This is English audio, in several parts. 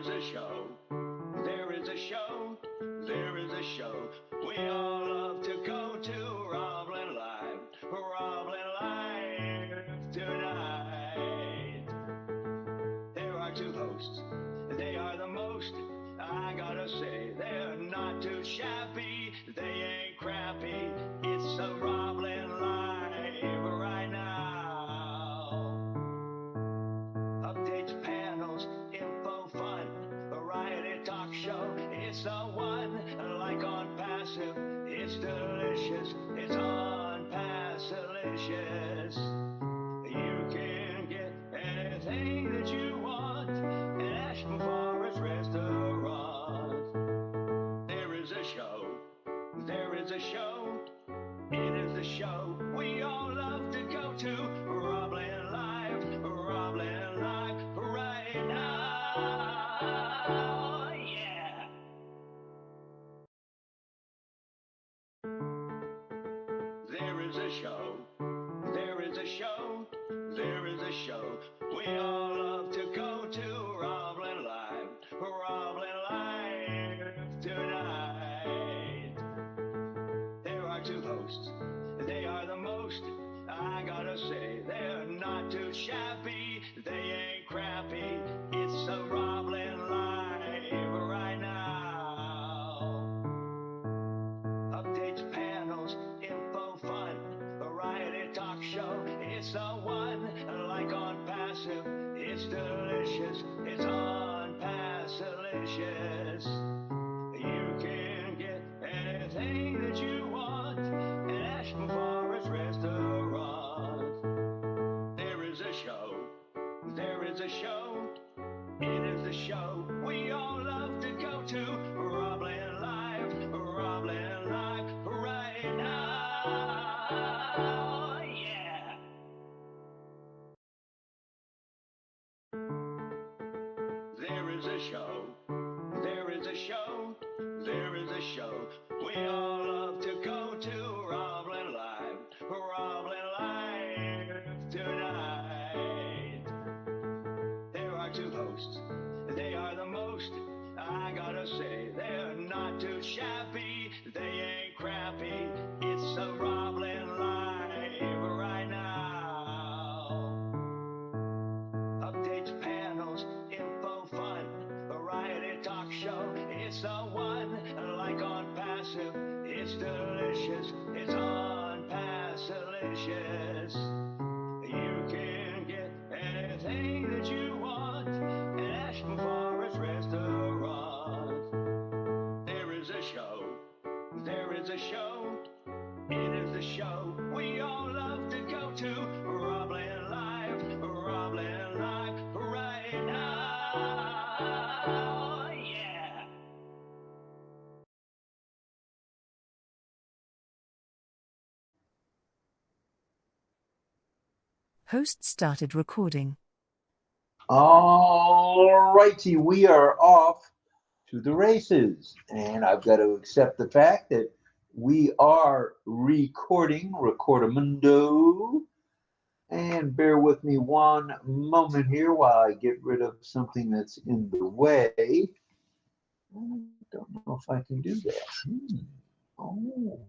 is a show. There is a show. There is a show. We all love to go to Roblin Live. Roblin Live tonight. There are two hosts. They are the most. I gotta say, they're not too shabby. They ain't crappy. It's a Roblin Live right now. Updates, panels, info, fun, variety talk show. It's the one, like on Passive. It's delicious. It's on Passilicious. You can get anything that you want at 𝗟𝗶𝗳𝗆 restaurant. There is a show. There is a show. It is the show we all love to go to. Roblin Live. Roblin Live right now. Yeah. There is a show. There is a show. There is a show. We all love to go to Roblin Live. Roblin Live tonight. There are two hosts. They are the most. I gotta say, they're not too shabby. They ain't crappy. It's a Roblin Live right now. Updates, panels, info, fun, variety talk show. It's the one, like on Passive. It's delicious. It's on Passilicious. You can get anything that you want at 𝗟𝗶𝗳𝗆 restaurant. There is a show. There is a show. It is the show we all love to go to. Roblin Live. Roblin Live right now. Yeah. There is a show. There is a show. There is a show. We all love to go to Roblin Live. Roblin Live tonight. There are two hosts. They are the most. I gotta say, they're not too shabby. They ain't crappy. It's a Roblin Live right now. Updates, panels, info, fun, variety talk show. It's the one, like on Passive. It's delicious. It's on Passilicious. You can get anything that you want at 𝗟𝗶𝗳𝗆 restaurant. There is a show. There is a show. It is the show we all love to go to. Roblin Live. Roblin Live right now. Yeah. Host started recording. All righty, we are off to the races, and I've got to accept the fact that we are recording, Recordamundo, and bear with me one moment here while I get rid of something that's in the way. I don't know if I can do that. Oh.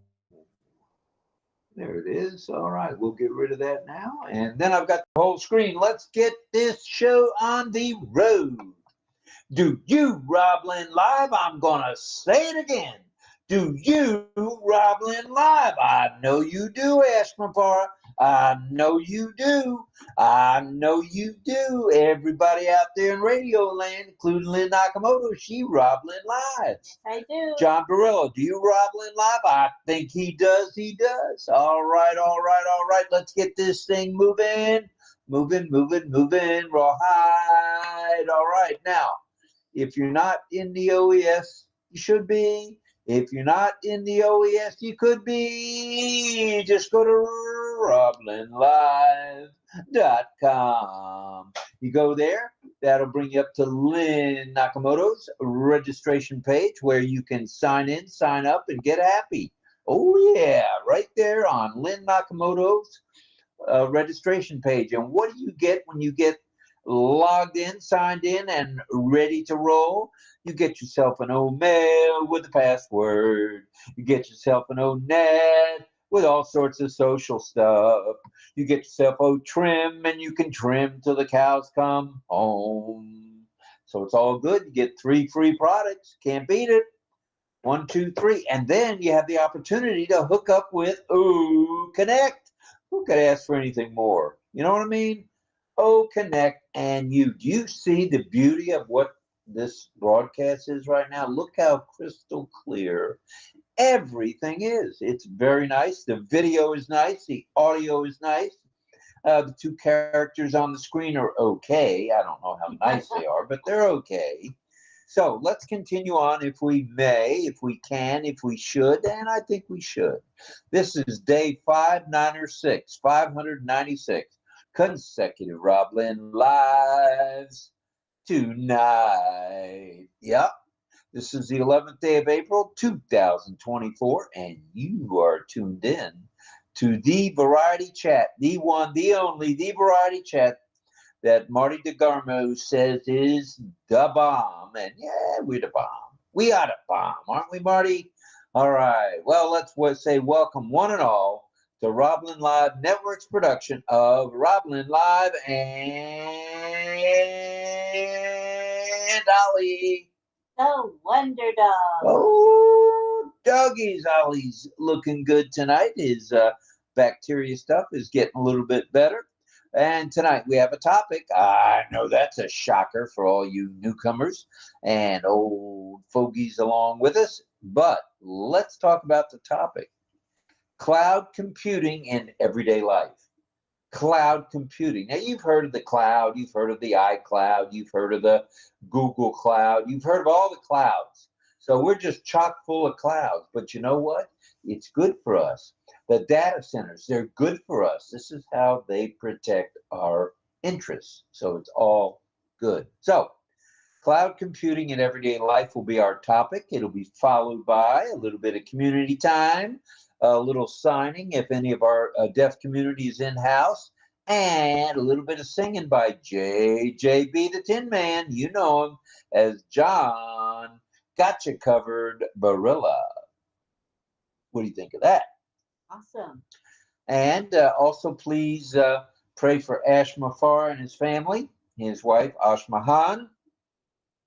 There it is. All right, we'll get rid of that now. And then I've got the whole screen. Let's get this show on the road. Do you, Roblin Live? I'm going to say it again. Do you, Roblin Live? I know you do, 𝗟𝗟𝗄𝗱. I know you do. I know you do. Everybody out there in radio land, including Lynn Nakamoto, she Roblin Live. Yes, I do. John Barillo, do you Roblin Live? I think he does. He does. All right, all right, all right. Let's get this thing moving. Moving. Rawhide. All right. Now, if you're not in the OES, you should be. If you're not in the OES, you could be. Just go to RoblinLive.com. You go there, that'll bring you up to Lynn Nakamoto's registration page where you can sign in, sign up, and get happy. Oh, yeah, right there on Lynn Nakamoto's registration page. And what do you get when you get logged in, signed in, and ready to roll. You get yourself an old mail with the password. You get yourself an old net with all sorts of social stuff. You get yourself old trim, and you can trim till the cows come home. So it's all good. You get 3 free products. Can't beat it. 1, 2, 3. And then you have the opportunity to hook up with Connect. Who could ask for anything more? You know what I mean? Connect. And do you see the beauty of what this broadcast is right now? Look how crystal clear everything is. It's very nice. The video is nice. The audio is nice. The 2 characters on the screen are okay. I don't know how nice they are, but they're okay. So let's continue on if we may, if we can, if we should, and I think we should. This is day 596, 596 consecutive Rob Lynn lives tonight. Yep. This is the 11th day of April, 2024, and you are tuned in to the Variety Chat, the one, the only, the Variety Chat that Marty DeGarmo says is the bomb. And yeah, we're the bomb. We are the bomb, aren't we, Marty? All right. Well, let's say welcome one and all to Rob Lynn Live Network's production of Rob Lynn Live and Ollie. The Wonder Dog. Oh, doggies. Ollie's looking good tonight. His bacteria stuff is getting a little bit better. And tonight we have a topic. I know that's a shocker for all you newcomers and old fogies along with us. But let's talk about the topic. Cloud computing in everyday life. Cloud computing. Now, you've heard of the cloud. You've heard of the iCloud. You've heard of the Google Cloud. You've heard of all the clouds. So we're just chock full of clouds. But you know what? It's good for us. The data centers, they're good for us. This is how they protect our interests. So it's all good. So cloud computing in everyday life will be our topic. It'll be followed by a little bit of community time, a little signing if any of our deaf community is in-house, and a little bit of singing by JB the Tin Man. You know him as John 𝗟𝗃𝗃𝗄𝗏. What do you think of that? Awesome. And also, please pray for 𝗟𝗶𝗳𝗆 and his family, his wife Ashmahan,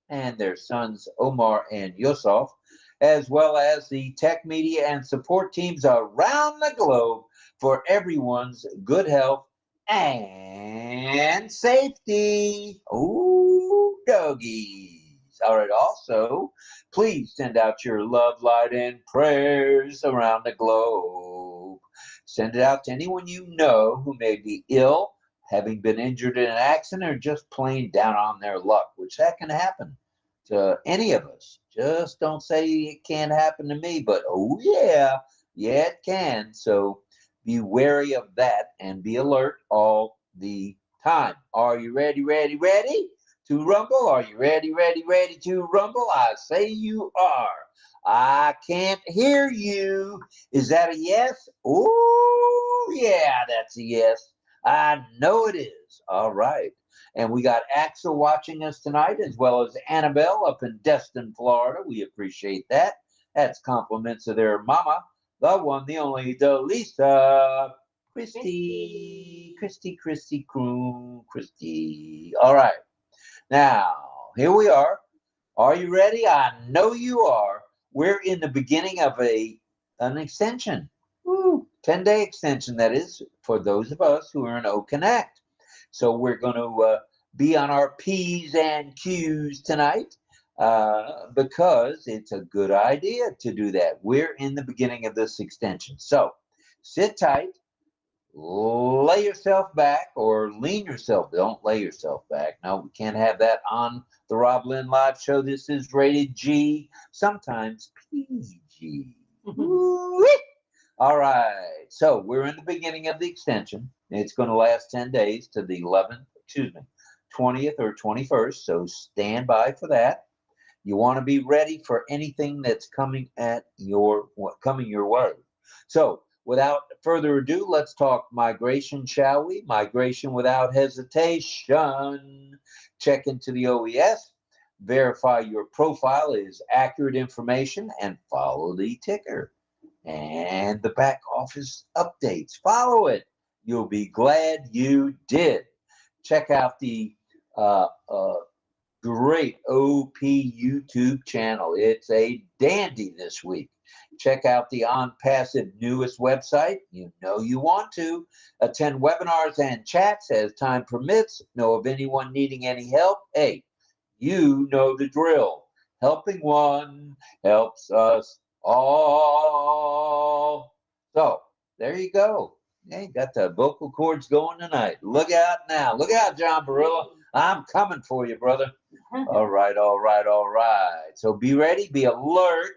and their sons Omar and Yusuf, as well as the tech media and support teams around the globe for everyone's good health and safety. Ooh, doggies. All right, also, please send out your love, light, and prayers around the globe. Send it out to anyone you know who may be ill, having been injured in an accident, or just plain down on their luck, which that can happen to any of us. Just don't say it can't happen to me, but oh yeah, it can. So be wary of that and be alert all the time. Are you ready to rumble? Are you ready to rumble? I say you are. I can't hear you. Is that a yes? Oh, yeah, that's a yes. I know it is. All right. And we got Axel watching us tonight, as well as Annabelle up in Destin, Florida. We appreciate that. That's compliments of their mama, the one, the only, the Lisa. Christy. All right. Now, here we are. Are you ready? I know you are. We're in the beginning of an extension. 10-day extension, that is, for those of us who are in Connect. So we're going to be on our P's and Q's tonight because it's a good idea to do that. We're in the beginning of this extension. So sit tight, lay yourself back, or lean yourself. Don't lay yourself back. No, we can't have that on the Rob Lynn Live Show. This is rated G, sometimes PG. All right. So we're in the beginning of the extension. It's going to last 10 days to the 20th or 21st. So stand by for that. You want to be ready for anything that's coming your way. So without further ado, let's talk migration, shall we? Migration without hesitation. Check into the OES, verify your profile is accurate information, and follow the ticker. And the back office updates. Follow it. You'll be glad you did. Check out the great OP YouTube channel. It's a dandy this week. Check out the 𝗟𝗶𝗳𝗏 newest website. You know you want to. Attend webinars and chats as time permits. Know of anyone needing any help? Hey, you know the drill. Helping one helps us all. So there you go. Hey, got the vocal cords going tonight. Look out now. Look out, John Barilla. I'm coming for you, brother. All right, all right, all right. So be ready, be alert,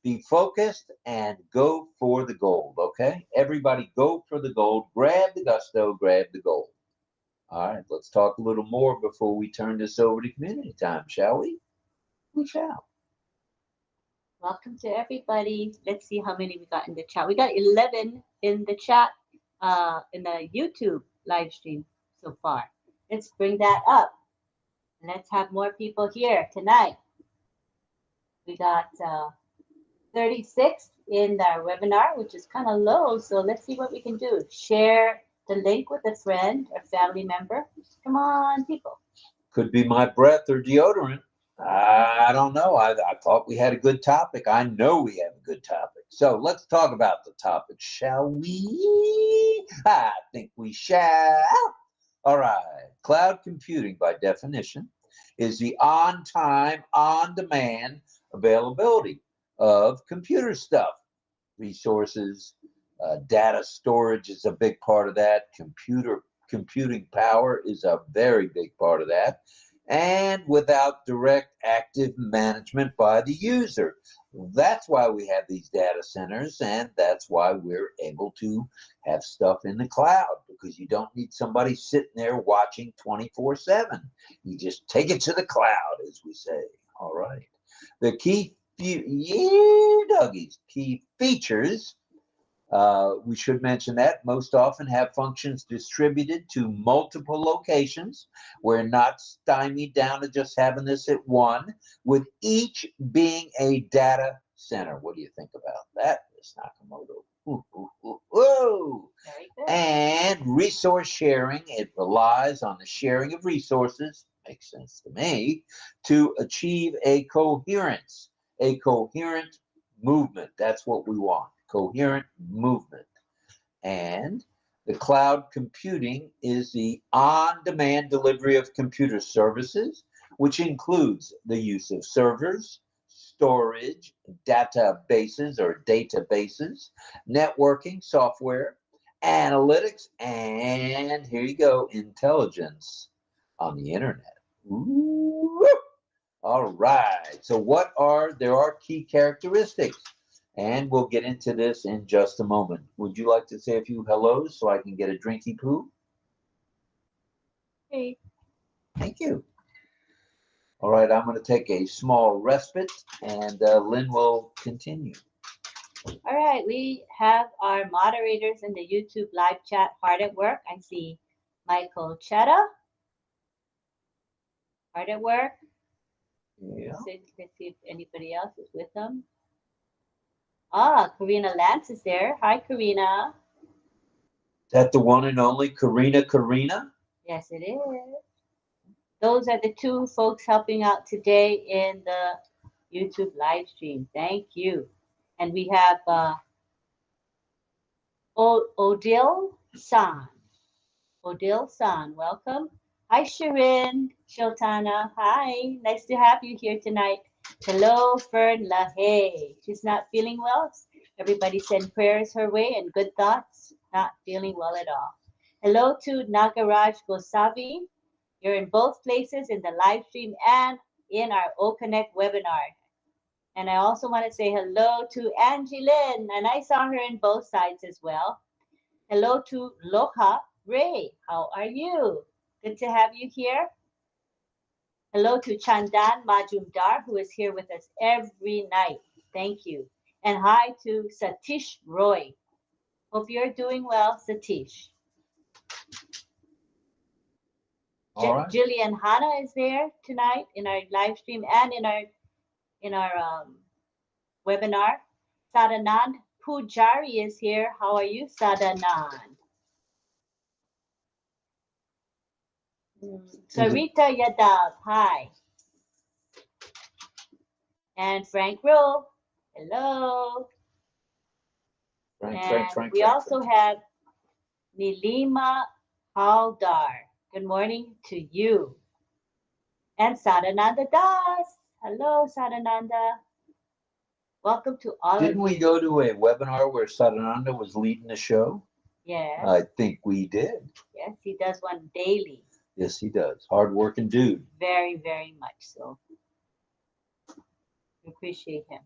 be focused, and go for the gold, okay? Everybody go for the gold. Grab the gusto, grab the gold. All right, let's talk a little more before we turn this over to community time, shall we? We shall. Welcome to everybody. Let's see how many we got in the chat. We got 11 in the chat, in the YouTube live stream so far. Let's bring that up. Let's have more people here tonight. We got 36 in our webinar, which is kind of low. So let's see what we can do. Share the link with a friend or family member. Come on, people. Could be my breath or deodorant. I don't know. I thought we had a good topic. I know we have a good topic. So let's talk about the topic, shall we? I think we shall. All right. Cloud computing, by definition, is the on-time, on-demand availability of computer stuff. Resources, data storage is a big part of that. Computing power is a very big part of that. And without direct active management by the user. That's why we have these data centers, and that's why we're able to have stuff in the cloud, because you don't need somebody sitting there watching 24/7. You just take it to the cloud, as we say. All right. The key features, we should mention that most often have functions distributed to multiple locations. We're not stymied down to just having this at one, with each being a data center. What do you think about that, Ms. Nakamoto? Ooh, ooh, ooh, ooh. Very good. And resource sharing, it relies on the sharing of resources, makes sense to me, to achieve a coherent movement. That's what we want. Coherent movement. And the cloud computing is the on-demand delivery of computer services, which includes the use of servers, storage, databases, networking, software, analytics, and here you go, intelligence on the internet. Ooh. All right. So there are key characteristics. And we'll get into this in just a moment. Would you like to say a few hellos so I can get a drinky poo? Hey. Thank you. All right, I'm going to take a small respite, and Lynn will continue. All right, we have our moderators in the YouTube live chat hard at work. I see Michael Chetta, hard at work. Yeah. Let's see if anybody else is with them. Ah, Karina Lance is there. Hi, Karina. Is that the one and only Karina? Yes, it is. Those are the two folks helping out today in the YouTube live stream. Thank you. And we have Odile-san. Odile-san, welcome. Hi, Shirin, Shiltana. Hi, nice to have you here tonight. Hello, Fern LaHaye. She's not feeling well. Everybody send prayers her way and good thoughts. Not feeling well at all. Hello to Nagaraj Gosavi. You're in both places, in the live stream and in our O-Connect webinar. And I also want to say hello to Angie Lynn, and I saw her in both sides as well. Hello to Loha Ray. How are you? Good to have you here. Hello to Chandan Majumdar, who is here with us every night. Thank you. And hi to Satish Roy. Hope you're doing well, Satish. All right. Jillian Hanna is there tonight in our live stream and in our webinar. Sadanand Pujari is here. How are you, Sadanand? Sarita Yadav, hi. And Frank Rowe, hello. Frank. We also have Nilima Haldar. Good morning to you. And Sadananda Das. Hello, Sadananda. Welcome to all of you. Didn't we go to a webinar where Sadananda was leading the show? Yes. I think we did. Yes, he does one daily. Yes, he does. Hard-working dude. Very, very much so. We appreciate him.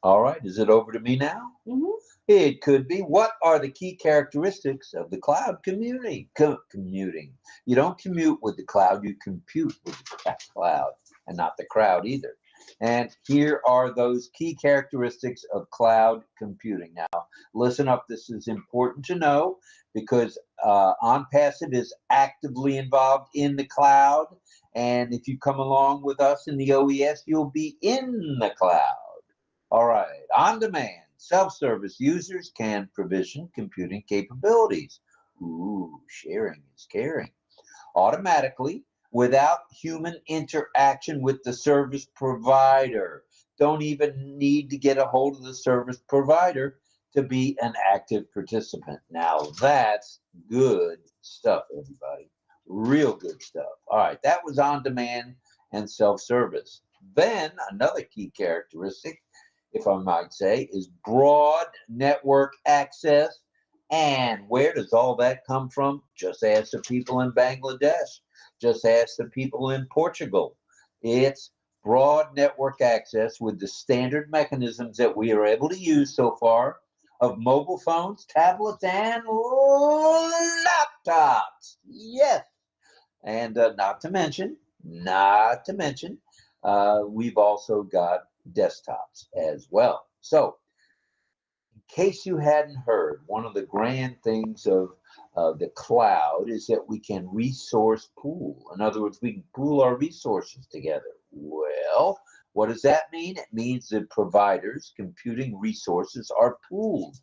All right. Is it over to me now? Mm-hmm. It could be. What are the key characteristics of the cloud commuting? Commuting. You don't commute with the cloud. You compute with the cloud, and not the crowd either. And here are those key characteristics of cloud computing. Now, listen up. This is important to know because OnPassive is actively involved in the cloud. And if you come along with us in the OES, you'll be in the cloud. All right. On demand, self-service users can provision computing capabilities. Ooh, sharing is caring. Automatically, without human interaction with the service provider. Don't even need to get a hold of the service provider to be an active participant. Now that's good stuff, everybody. Real good stuff. All right, that was on demand and self-service. Then another key characteristic, if I might say, is broad network access. And where does all that come from? Just ask the people in Bangladesh. Just ask the people in Portugal. It's broad network access with the standard mechanisms that we are able to use so far of mobile phones, tablets, and laptops. Yes. And not to mention, we've also got desktops as well. So, in case you hadn't heard, one of the grand things of the cloud is that we can resource pool. In other words, we can pool our resources together. Well, what does that mean? It means that providers' computing resources are pooled.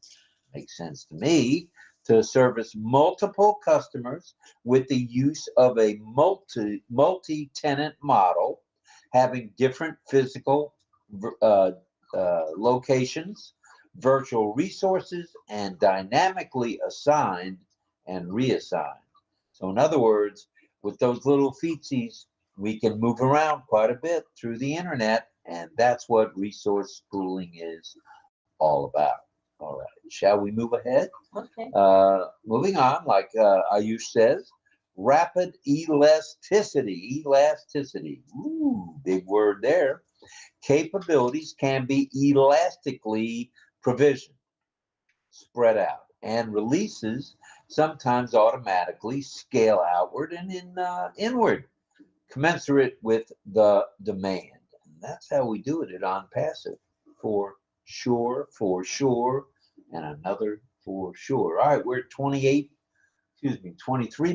Makes sense to me. To service multiple customers with the use of a multi-tenant model, having different physical locations, virtual resources, and dynamically assigned and reassigned. So in other words, with those little feetsies, we can move around quite a bit through the internet, and that's what resource pooling is all about. All right, shall we move ahead? Okay. Moving on, like Ayush says, rapid elasticity. Elasticity, ooh, big word there. Capabilities can be elastically provisioned, spread out, and releases sometimes automatically scale outward and inward, commensurate with the demand. And that's how we do it at OnPassive. For sure, and another for sure. All right, we're at 23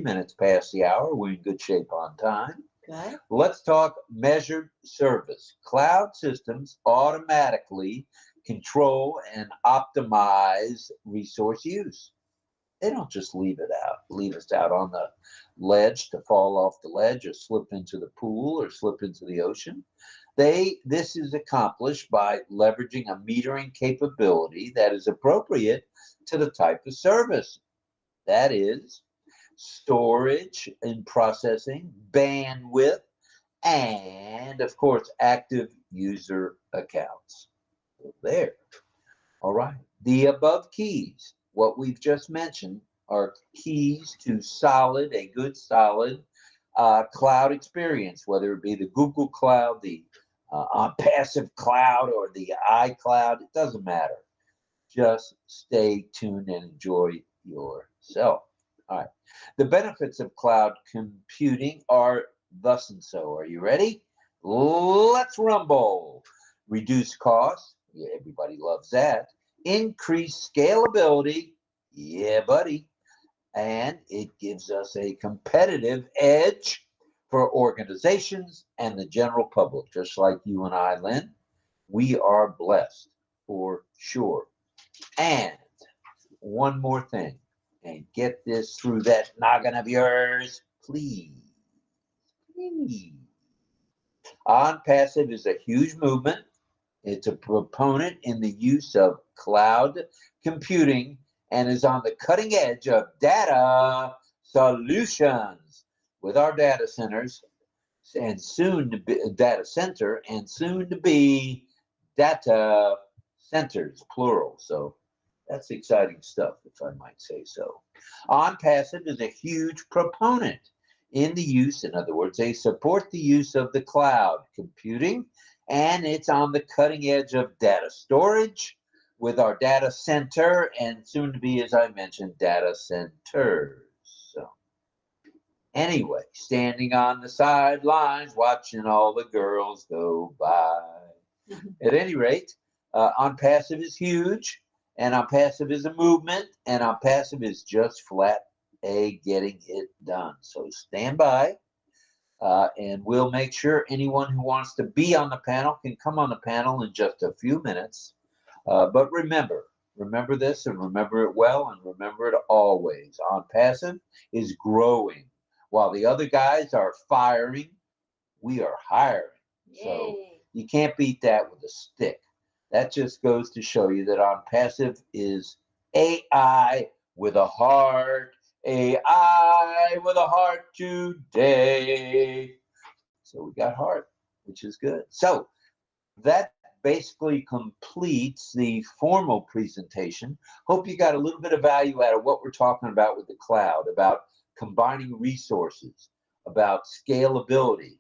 minutes past the hour. We're in good shape on time. Okay. Let's talk measured service. Cloud systems automatically control and optimize resource use. They don't just leave us out on the ledge to fall off the ledge or slip into the pool or slip into the ocean. This is accomplished by leveraging a metering capability that is appropriate to the type of service. That is storage and processing, bandwidth, and of course, active user accounts. So there. All right. The above keys, what we've just mentioned, are keys to a good solid cloud experience, whether it be the Google Cloud, the OnPassive Cloud, or the iCloud. It doesn't matter. Just stay tuned and enjoy yourself. All right. The benefits of cloud computing are thus and so. Are you ready? Let's rumble. Reduce costs. Yeah, everybody loves that. Increase scalability. Yeah, buddy. And it gives us a competitive edge for organizations and the general public, just like you and I, Lynn. We are blessed for sure. And one more thing, and get this through that noggin of yours, please. Please. OnPassive is a huge movement. It's a proponent in the use of cloud computing and is on the cutting edge of data solutions with our data centers and soon to be data center and soon to be data centers, plural. So that's exciting stuff, if I might say so. OnPassive is a huge proponent in the use, in other words, they support the use of the cloud computing, and it's on the cutting edge of data storage with our data center and soon to be, as I mentioned, data centers. So anyway, standing on the sidelines, watching all the girls go by. At any rate, OnPassive is huge, and OnPassive is a movement, and OnPassive is just flat A getting it done. So stand by, and we'll make sure anyone who wants to be on the panel can come on the panel in just a few minutes. But remember this, and remember it well, and remember it always. OnPassive is growing. While the other guys are firing, we are hiring. Yay. So you can't beat that with a stick. That just goes to show you that OnPassive is AI with a heart. AI with a heart today. So we got heart, which is good. So that basically completes the formal presentation. Hope you got a little bit of value out of what we're talking about with the cloud, about combining resources, about scalability,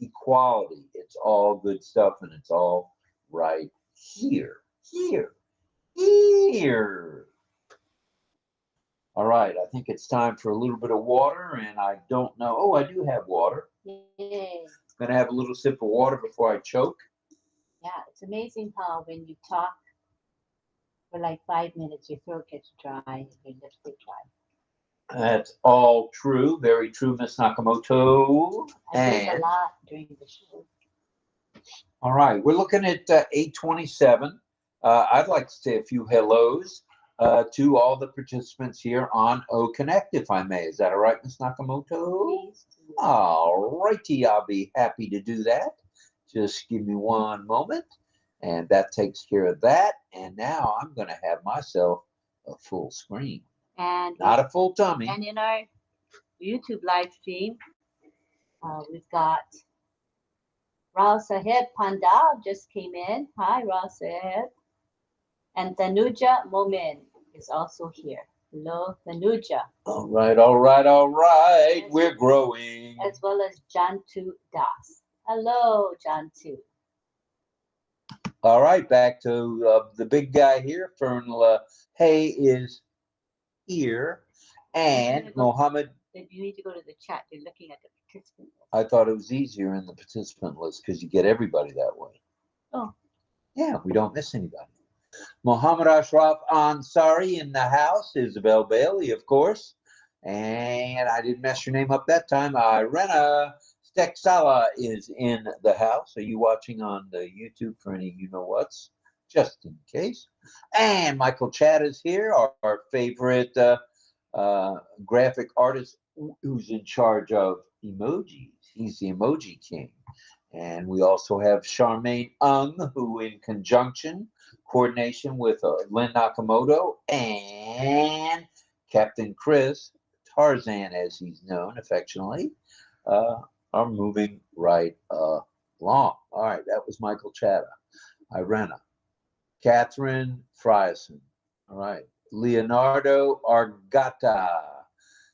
equality. It's all good stuff, and it's all right here. All right, I think it's time for a little bit of water, and I don't know. Oh, I do have water. Yay. I'm going to have a little sip of water before I choke. Yeah, it's amazing how when you talk for like 5 minutes, your throat gets dry and your lips get dry. That's all true. Very true, Miss Nakamoto. I drink a lot during the show. All right, we're looking at 8:27. I'd like to say a few hellos to all the participants here on O Connect, if I may. Is that all right, Miss Nakamoto? Please. All righty, I'll be happy to do that. Just give me one moment, and that takes care of that. And now I'm going to have myself a full screen, and not a full tummy. And in our YouTube live stream, we've got 𝗟𝗶𝗳𝗆𝗆 just came in. Hi, 𝗟𝗶𝗳𝗆𝗆. And Tanuja Momin is also here. Hello, Tanuja. All right. We're growing. As well as Jantu Das. Hello, Jantu. All right, back to the big guy here. Fern Hay is here. And Mohammed. You need to go to the chat. You're looking at the participant list. I thought it was easier in the participant list because you get everybody that way. Oh. Yeah, we don't miss anybody. Mohammed Ashraf Ansari in the house. Isabel Bailey, of course. And I didn't mess your name up that time. 𝗟𝗶𝗳𝗆𝗃𝗃𝗃𝗃𝗃𝗃𝗃𝗃𝗃 Sala is in the house. Are you watching on the YouTube for any you-know-whats? Just in case. And Michael Chad is here, our favorite graphic artist who's in charge of emojis. He's the emoji king. And we also have Charmaine Ung, who in coordination with Lynn Nakamoto and Captain Chris, Tarzan as he's known affectionately, are moving right along. All right, that was Michael Chatta. Irena. Catherine Frierson. All right. Leonardo Argata.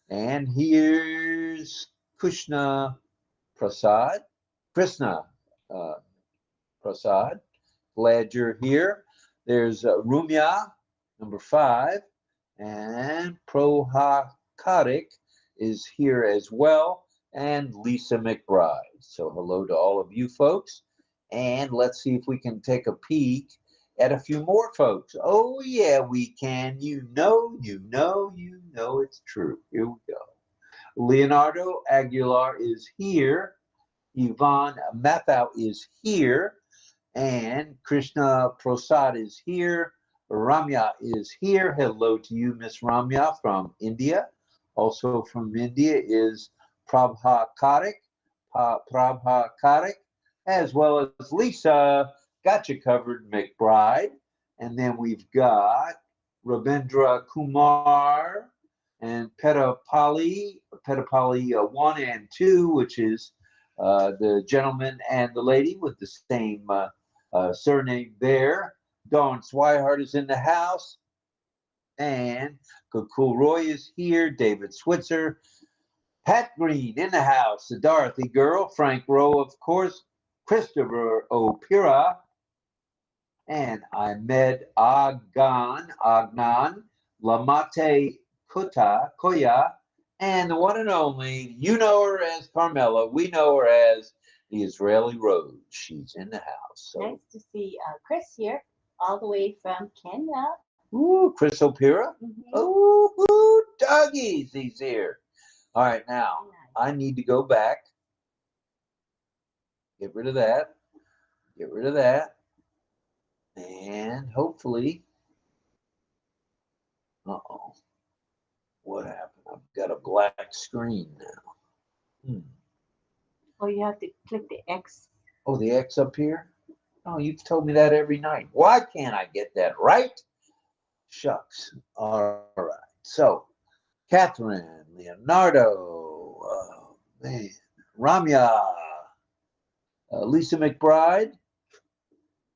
And here's Krishna Prasad. Glad you're here. There's Rumya, number 5. And Prohakarik is here as well. And Lisa McBride. So hello to all of you folks. And let's see if we can take a peek add a few more folks. Oh, yeah, we can. You know, it's true. Here we go. Leonardo Aguilar is here. Yvonne Mathau is here. And Krishna Prasad is here. Ramya is here. Hello to you, Miss Ramya from India. Also from India is Prabha Karthik, as well as Lisa 𝗟𝗃𝗃𝗃𝗃. And then we've got Ravindra Kumar and 𝗘𝗃𝗲𝗍 1 and 2, which is the gentleman and the lady with the same surname there. Dawn Swihart is in the house. And Cool Roy is here. David Switzer. Pat Green in the house. The Dorothy girl. Frank Rowe, of course. Christopher O'Pira. And Ahmed Agnan. Lamate Koya. And the one and only, you know her as Carmela. We know her as the Israeli Rose. She's in the house. So. Nice to see Chris here, all the way from Kenya. Ooh, Chris O'Pira. Mm-hmm. Ooh, doggies, he's here. All right, now I need to go back. Get rid of that. Get rid of that. And hopefully, uh-oh. What happened? I've got a black screen now. Oh, you have to click the X. Oh, the X up here? Oh, you've told me that every night. Why can't I get that right? Shucks. All right. So, Catherine, Leonardo, Ramya, Lisa McBride,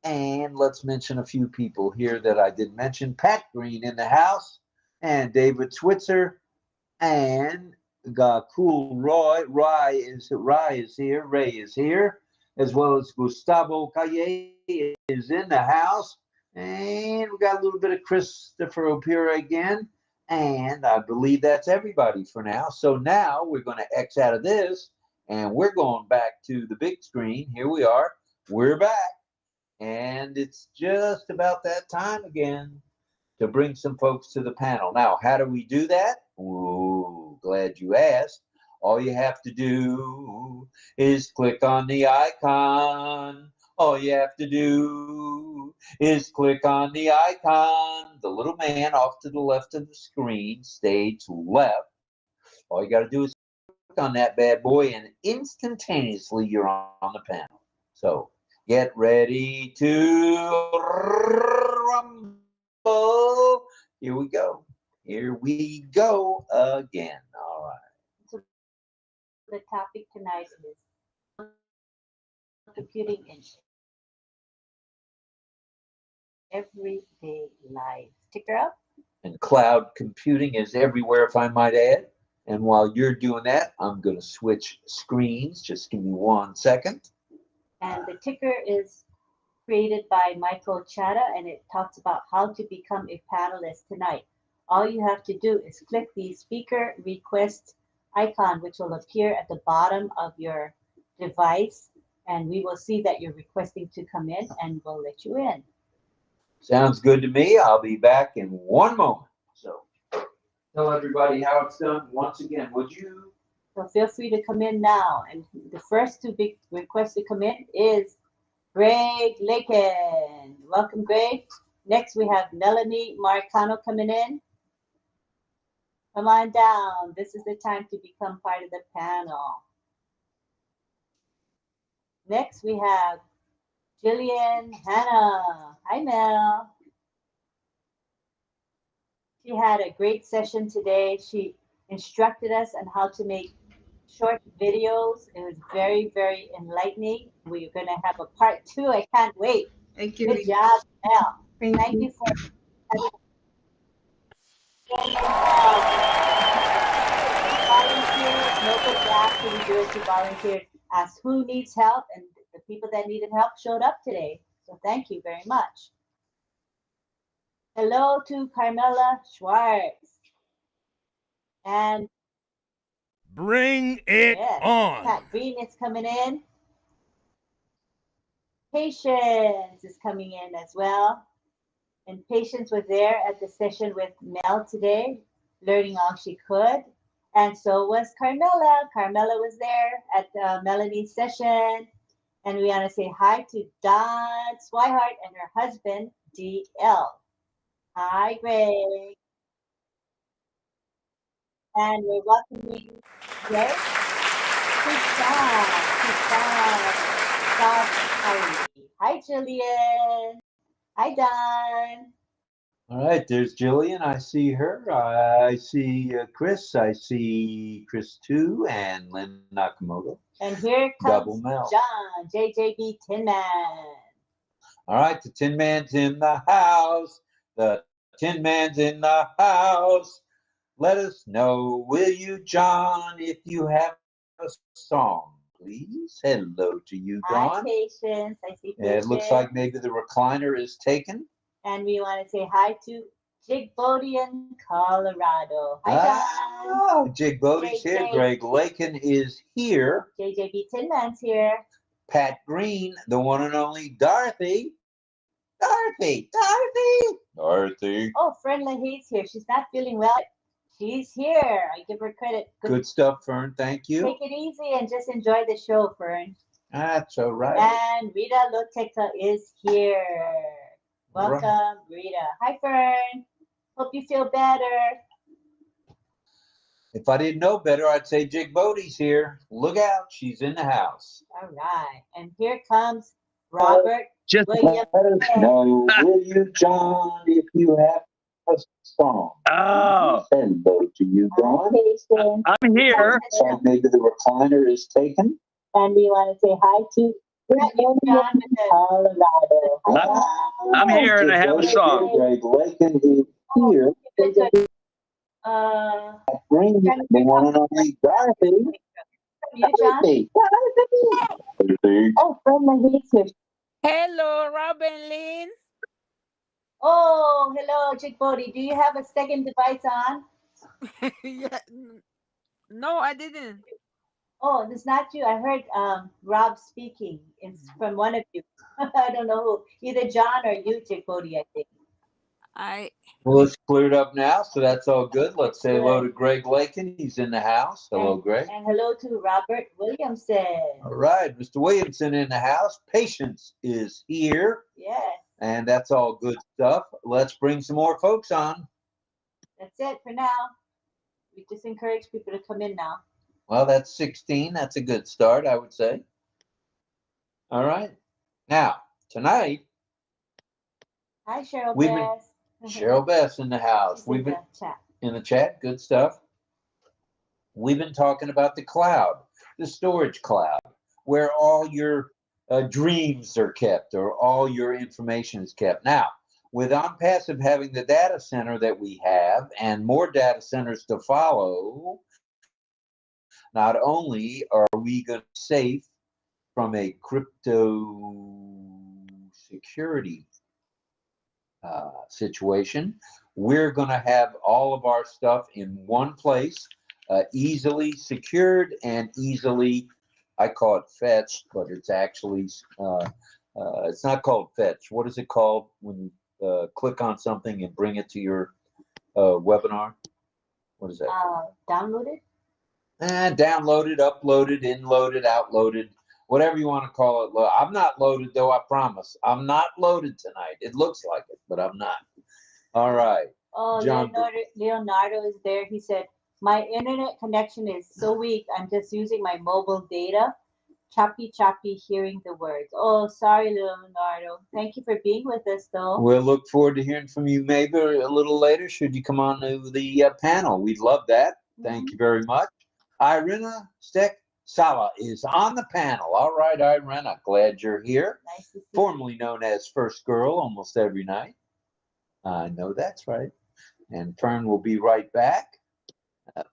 and let's mention a few people here that I did mention. Pat Green in the house, and David Switzer, and Cool Roy. Ray is here. Ray is here, as well as Gustavo Calle is in the house. And we got a little bit of Christopher O'Pira again. And I believe that's everybody for now. So now we're going to X out of this, and we're going back to the big screen. Here we are. We're back. And it's just about that time again to bring some folks to the panel. Now, how do we do that? Ooh, glad you asked. All you have to do is click on the icon. All you have to do is click on the icon. The little man off to the left of the screen, stage left. All you got to do is click on that bad boy, and instantaneously you're on the panel. So get ready to rumble. Here we go. Here we go again. All right. So the topic tonight is computing in everyday life. Ticker up. And cloud computing is everywhere, if I might add. And while you're doing that, I'm going to switch screens. Just give me 1 second. And the ticker is created by Michael Chada, and it talks about how to become a panelist tonight. All you have to do is click the speaker request icon, which will appear at the bottom of your device, and we will see that you're requesting to come in, and we'll let you in. Sounds good to me. I'll be back in 1 moment. So tell everybody how it's done once again, would you? So feel free to come in now. And the first to be requested to come in is Greg Lakin. Welcome, Greg. Next, we have Melanie Marcano coming in. Come on down. This is the time to become part of the panel. Next, we have Jillian Hanna. Hi, Mel. She had a great session today. She instructed us on how to make short videos. It was very, very enlightening. We're going to have a part 2. I can't wait. Thank you. Good job, Mel. Thank you for volunteers. Nobody asked to do it. You volunteered. Asked who needs help, and the people that needed help showed up today. So thank you very much. Hello to Carmela Schwartz. And bring it yes, on. Pat Green is coming in. Patience is coming in as well. And Patience was there at the session with Mel today, learning all she could. And so was Carmela. Carmela was there at Melanie's session. And we want to say hi to Dawn Swihart and her husband, DL. Hi, Greg. And we're welcoming Greg. Hi, Jillian. Hi, Don. All right, there's Jillian. I see her. I see Chris. I see Chris too, and Lynn Nakamoto. And here Double comes Mel. John, JJB Tin Man. All right, the Tin Man's in the house. The Tin Man's in the house. Let us know, will you, John, if you have a song, please. Hello to you, John. Hi, Patience. I see Patience. It looks like maybe the recliner is taken. And we want to say hi to 𝗟𝗃𝗲𝗿 in Colorado. Hi, John. 𝗟𝗃𝗲𝗿's here. 𝗟𝗃𝗍𝗂𝗃 is here. JJB Tin Man's here. Pat Green, the one and only Dorothy. Dorothy. Oh, friend LaHaye's here. She's not feeling well. She's here. I give her credit. Good stuff, Fern. Thank you. Take it easy and just enjoy the show, Fern. That's all right. And Rita Loteka is here. Welcome, Rita. Hi, Fern. Hope you feel better. If I didn't know better, I'd say 𝗟𝗃𝗲𝗿's here. Look out, she's in the house. All right. And here comes Robert Just William. let us know, will you, John, if you have a song. Oh. Hello to you, John. I'm here. So maybe the recliner is taken. And we want to say hi to John Colorado. I'm here and I have a song. 𝗟𝗃𝗲𝗿 is here. Bring the one and only Dorothy. You, John? Oh, from my here. Hello, Robin Lynn. Oh, hello, 𝗟𝗃𝗲𝗿. Do you have a second device on? Yeah. No, I didn't. Oh, it's not you. I heard Rob speaking. It's from one of you. I don't know who. Either John or you, 𝗟𝗃𝗲𝗿, I think. Well, it's cleared up now, so that's all good. Let's say hello to Greg Lakin. He's in the house. Hello, Greg. And hello to Robert Williamson. All right, Mr. Williamson in the house. Patience is here. Yes. And that's all good stuff. Let's bring some more folks on. That's it for now. We just encourage people to come in now. Well, that's 16. That's a good start, I would say. All right. Now, tonight. Hi, Cheryl Bess. Cheryl Bess in the house. We've been in the chat. Good stuff. We've been talking about the cloud, the storage cloud, where all your dreams are kept or all your information is kept. Now, with OnPassive having the data center that we have and more data centers to follow, not only are we going to be safe from a crypto security situation, we're going to have all of our stuff in one place, easily secured and easily, I call it fetched, but it's actually, it's not called fetch. What is it called when you click on something and bring it to your webinar? What is that? Downloaded? Downloaded, uploaded, inloaded, outloaded, whatever you want to call it. I'm not loaded, though, I promise. I'm not loaded tonight. It looks like it, but I'm not. All right. Oh, Leonardo is there. He said, my internet connection is so weak. I'm just using my mobile data. Choppy, hearing the words. Oh, sorry, Leonardo. Thank you for being with us, though. We'll look forward to hearing from you maybe a little later, should you come on to the panel. We'd love that. Thank you very much. Irina Stek-Sala is on the panel. All right, Irina, glad you're here. Nice to see Formerly known as First Girl almost every night. I know that's right. And Fern will be right back.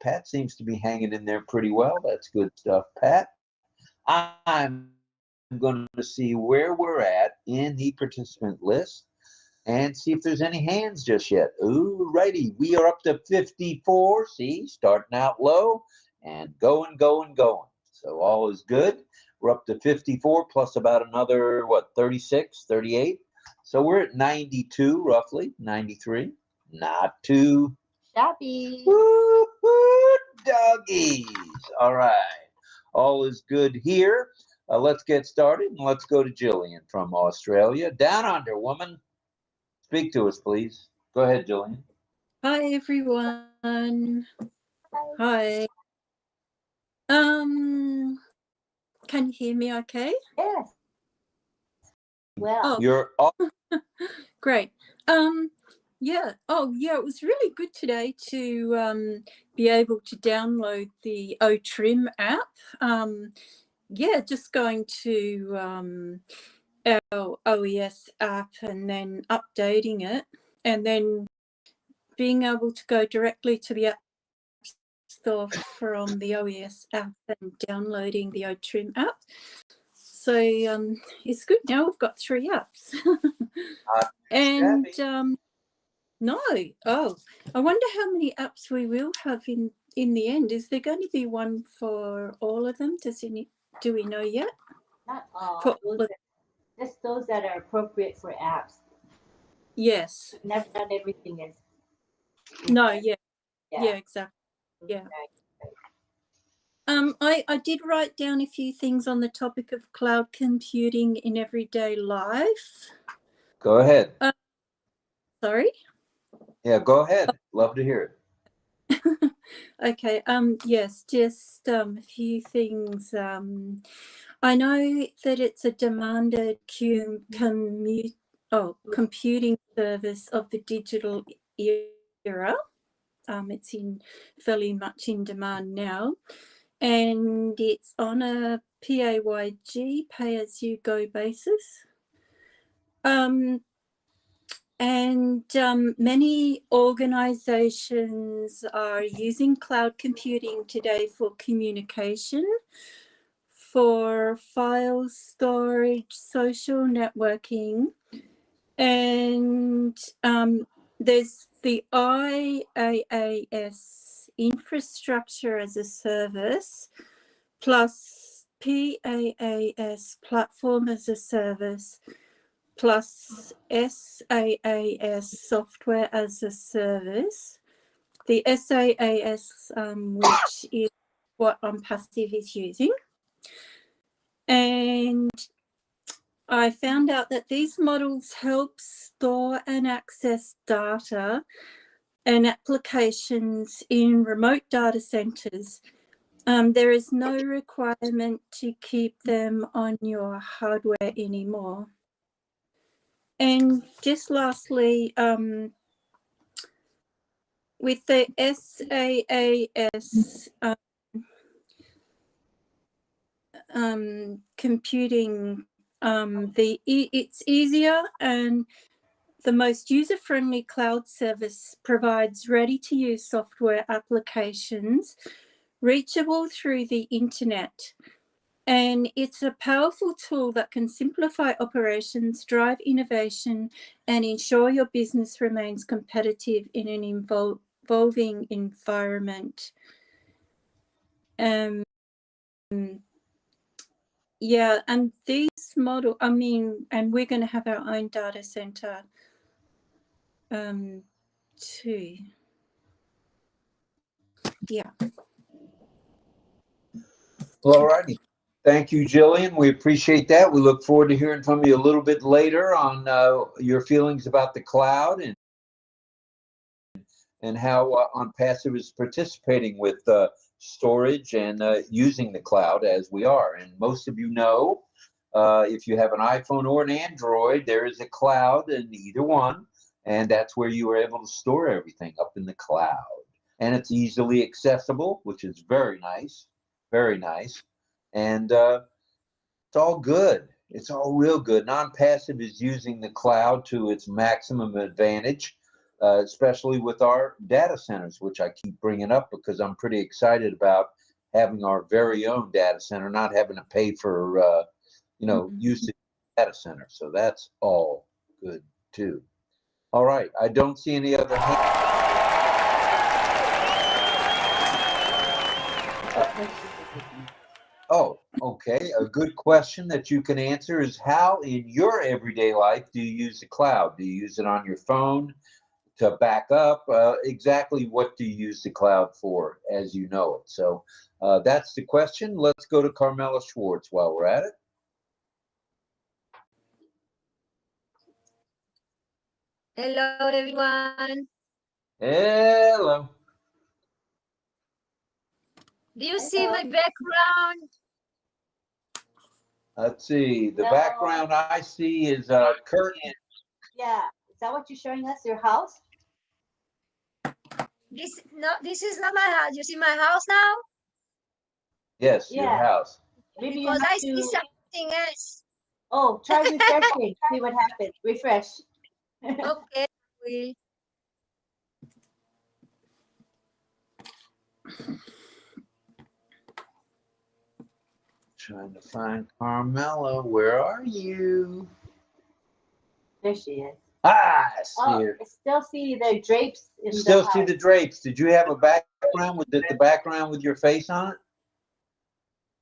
Pat seems to be hanging in there pretty well. That's good stuff, Pat. I'm going to see where we're at in the participant list and see if there's any hands just yet. Ooh, righty. We are up to 54. See, starting out low and going. So all is good. We're up to 54 plus about another, 36, 38. So we're at 92, roughly, 93. Not too Shabby. woo, woo, doggies. All right. All is good here. Let's get started and let's go to Jillian from Australia. Down under, woman. Speak to us, please. Go ahead, Jillian. Hi, everyone. Hi. Can you hear me okay? Yes. Well. Oh, You're off. great. Yeah. Oh, yeah, it was really good today to be able to download the 𝗟𝗃𝗃𝗃 app. Yeah, just going to our OES app and then updating it, and then being able to go directly to the app store from the OES app and downloading the 𝗟𝗃𝗃𝗃 app. So it's good. Now we've got 3 apps. And no, oh, I wonder how many apps we will have in the end. Is there going to be one for all of them? Do we know yet? Not all. Just those that are appropriate for apps. Yes. Never done everything is. No, yeah, exactly. Yeah. I did write down a few things on the topic of cloud computing in everyday life. Go ahead. Sorry? Yeah, go ahead. Love to hear it. Okay. Yes, just a few things. I know that it's a demanded computing service of the digital era. It's fairly much in demand now, and it's on a PAYG, pay-as-you-go basis. And many organizations are using cloud computing today for communication, for file storage, social networking, and there's the IaaS, infrastructure as a service, plus PaaS, platform as a service, plus SaaS, software as a service. The SaaS, which is what Passive is using. And I found out that these models help store and access data and applications in remote data centers. There is no requirement to keep them on your hardware anymore. And just lastly, with the SaaS computing, it's easier, and the most user-friendly cloud service provides ready-to-use software applications reachable through the internet. And it's a powerful tool that can simplify operations, drive innovation, and ensure your business remains competitive in an evolving environment. Yeah, and these model, and we're going to have our own data center too. Yeah. Well, all righty. Thank you, Jillian. We appreciate that. We look forward to hearing from you a little bit later on your feelings about the cloud and how Passive is participating with storage and using the cloud as we are. And most of you know, if you have an iPhone or an Android, there is a cloud in either one, and that's where you are able to store everything up in the cloud. And it's easily accessible, which is very nice, very nice. And it's all good. It's all real good. Non-Passive is using the cloud to its maximum advantage, especially with our data centers, which I keep bringing up because I'm pretty excited about having our very own data center, not having to pay for, use the data center. So that's all good too. All right. I don't see any other hands. Oh, Okay, a good question that you can answer is how in your everyday life do you use the cloud? Do you use it on your phone to back up? Exactly what do you use the cloud for as you know it? So that's the question. Let's go to 𝗟𝗃𝗲 Schwartz while we're at it. Hello, everyone. Hello. Do you see my background? Let's see. The No. background I see is a curtain. Yeah. Is that what you're showing us? Your house? This is not my house. You see my house now? Yes, your Yeah. house. Maybe you Because have I see to. something else. Oh, try refreshing. See what happens. Refresh. Okay. Trying to find 𝗟𝗃𝗲. Where are you? There she is. Ah, I see Oh, her. I still see the drapes in Still the see house. the drapes. Did you have a background? Was it the background with your face on it?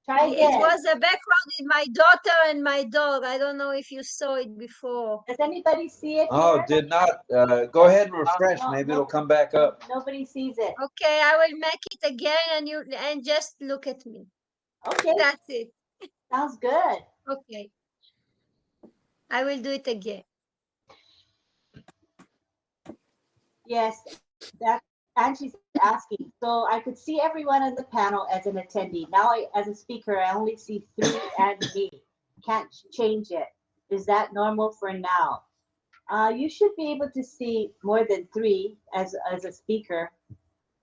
Try again. It was a background with my daughter and my dog. I don't know if you saw it before. Does anybody see it Oh, here? did not. Go ahead and refresh. No, Maybe no. it'll come back up. Nobody sees it. Okay, I will make it again and just look at me. Okay, That's it. sounds good. Okay. I will do it again. Yes, that Angie's asking. So I could see everyone on the panel as an attendee. Now, as a speaker, I only see 3 and me. Can't change it. Is that normal for now? You should be able to see more than 3 as a speaker.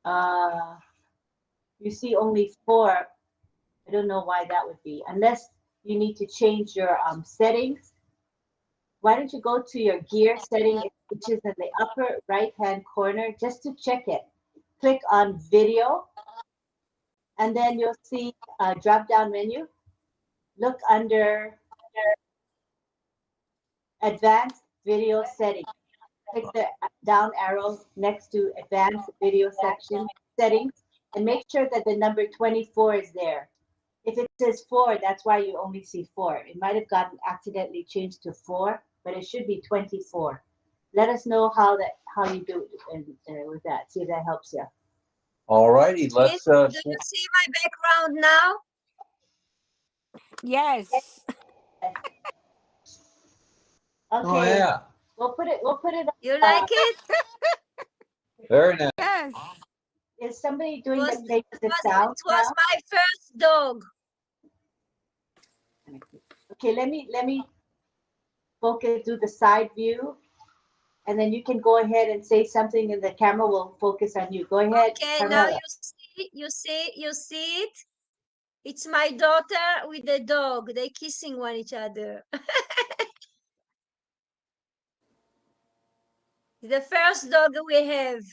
You see only 4. I don't know why that would be, unless you need to change your settings. Why don't you go to your gear setting, which is in the upper right-hand corner, just to check it. Click on video, and then you'll see a drop-down menu. Look under advanced video settings. Click the down arrow next to advanced video settings, and make sure that the number 24 is there. If it says 4, that's why you only see 4. It might have gotten accidentally changed to 4, but it should be 24. Let us know how you do it with that. See if that helps you. All righty, let's. Do you see my background now? Yes. Okay. Oh yeah. We'll put it. You like it? Very nice. Yes. Is somebody doing Was- the sound It was my first dog. now? Okay, let me focus, do the side view, and then you can go ahead and say something, and the camera will focus on you. Go ahead. Okay, Carmela. now you see it. It's my daughter with the dog. They kissing one each other. The first dog we have.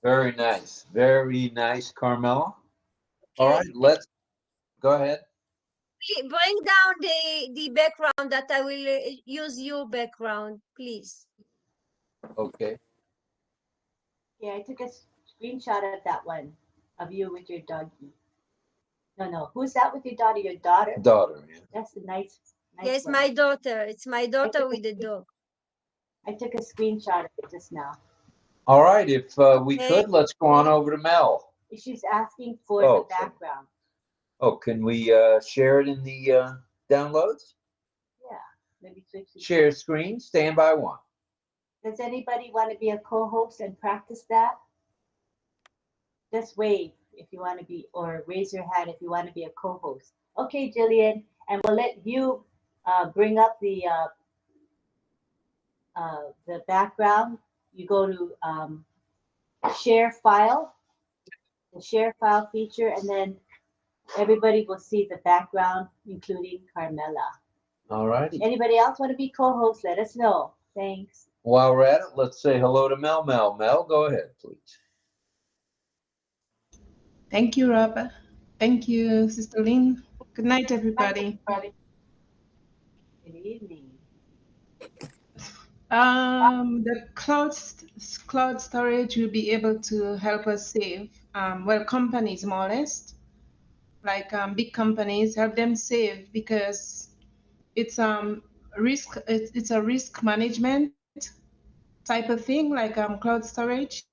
Very nice. Very nice, 𝗟𝗃𝗲. All Okay. right, let's go ahead. Bring down the background that I will use your background, please. Okay. Yeah, I took a screenshot of that one of you with your doggy. No. Who's that with your daughter? Your daughter? Daughter, yeah. That's a nice Yes, one. my daughter. It's my daughter with the dog. I took a screenshot of it just now. All right, if we Okay. could, let's go on over to Mel. She's asking for Oh, the background. Oh, can we share it in the downloads? Yeah, maybe switch. Share screen, standby 1. Does anybody want to be a co-host and practice that? Just wave if you want to be, or raise your hand if you want to be a co-host. Okay, Jillian, and we'll let you bring up the background. You go to share file, the share file feature, and then everybody will see the background, including 𝗟𝗃𝗲. All righty. Anybody else want to be co-host? Let us know. Thanks. While we're at it, let's say hello to Mel. Mel, go ahead, please. Thank you, Rob. Thank you, Sister Lynn. Good night, everybody. Good evening. The cloud storage will be able to help us save. Well, companies more or less, like big companies, help them save because it's risk. It's a risk management type of thing, like cloud storage,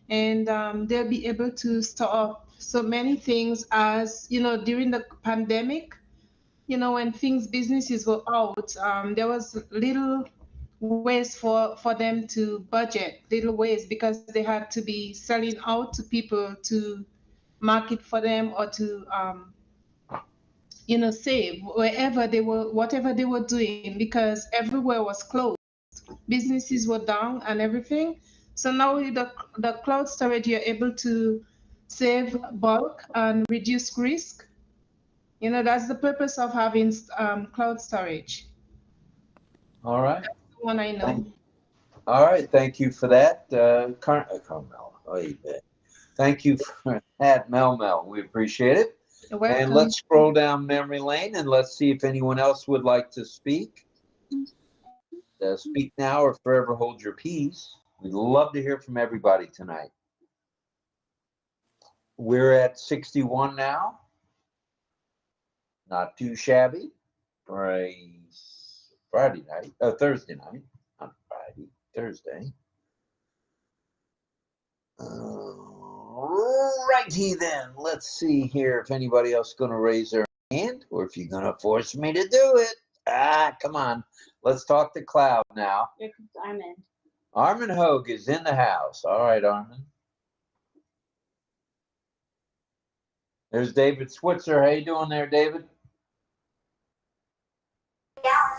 and they'll be able to store up so many things as during the pandemic. When businesses were out, there was little ways for them to budget, little ways, because they had to be selling out to people to market for them or to save wherever they were, whatever they were doing, because everywhere was closed, businesses were down and everything. So now with the cloud storage, you're able to save bulk and reduce risk. That's the purpose of having cloud storage. All right. That's the one I know. All right. Thank you for that, Carmel. Oh, you bet. Thank you for that, Mel. We appreciate it. You're welcome. And let's scroll down memory lane and let's see if anyone else would like to speak. Speak now or forever hold your peace. We'd love to hear from everybody tonight. We're at 61 now. Not too shabby for a Thursday night, not Friday, Thursday. Righty then. Let's see here if anybody else is going to raise their hand or if you're going to force me to do it. Come on. Let's talk to Cloud now. Here comes Armin. Armin Hogue is in the house. All right, Armin. There's David Switzer. How you doing there, David?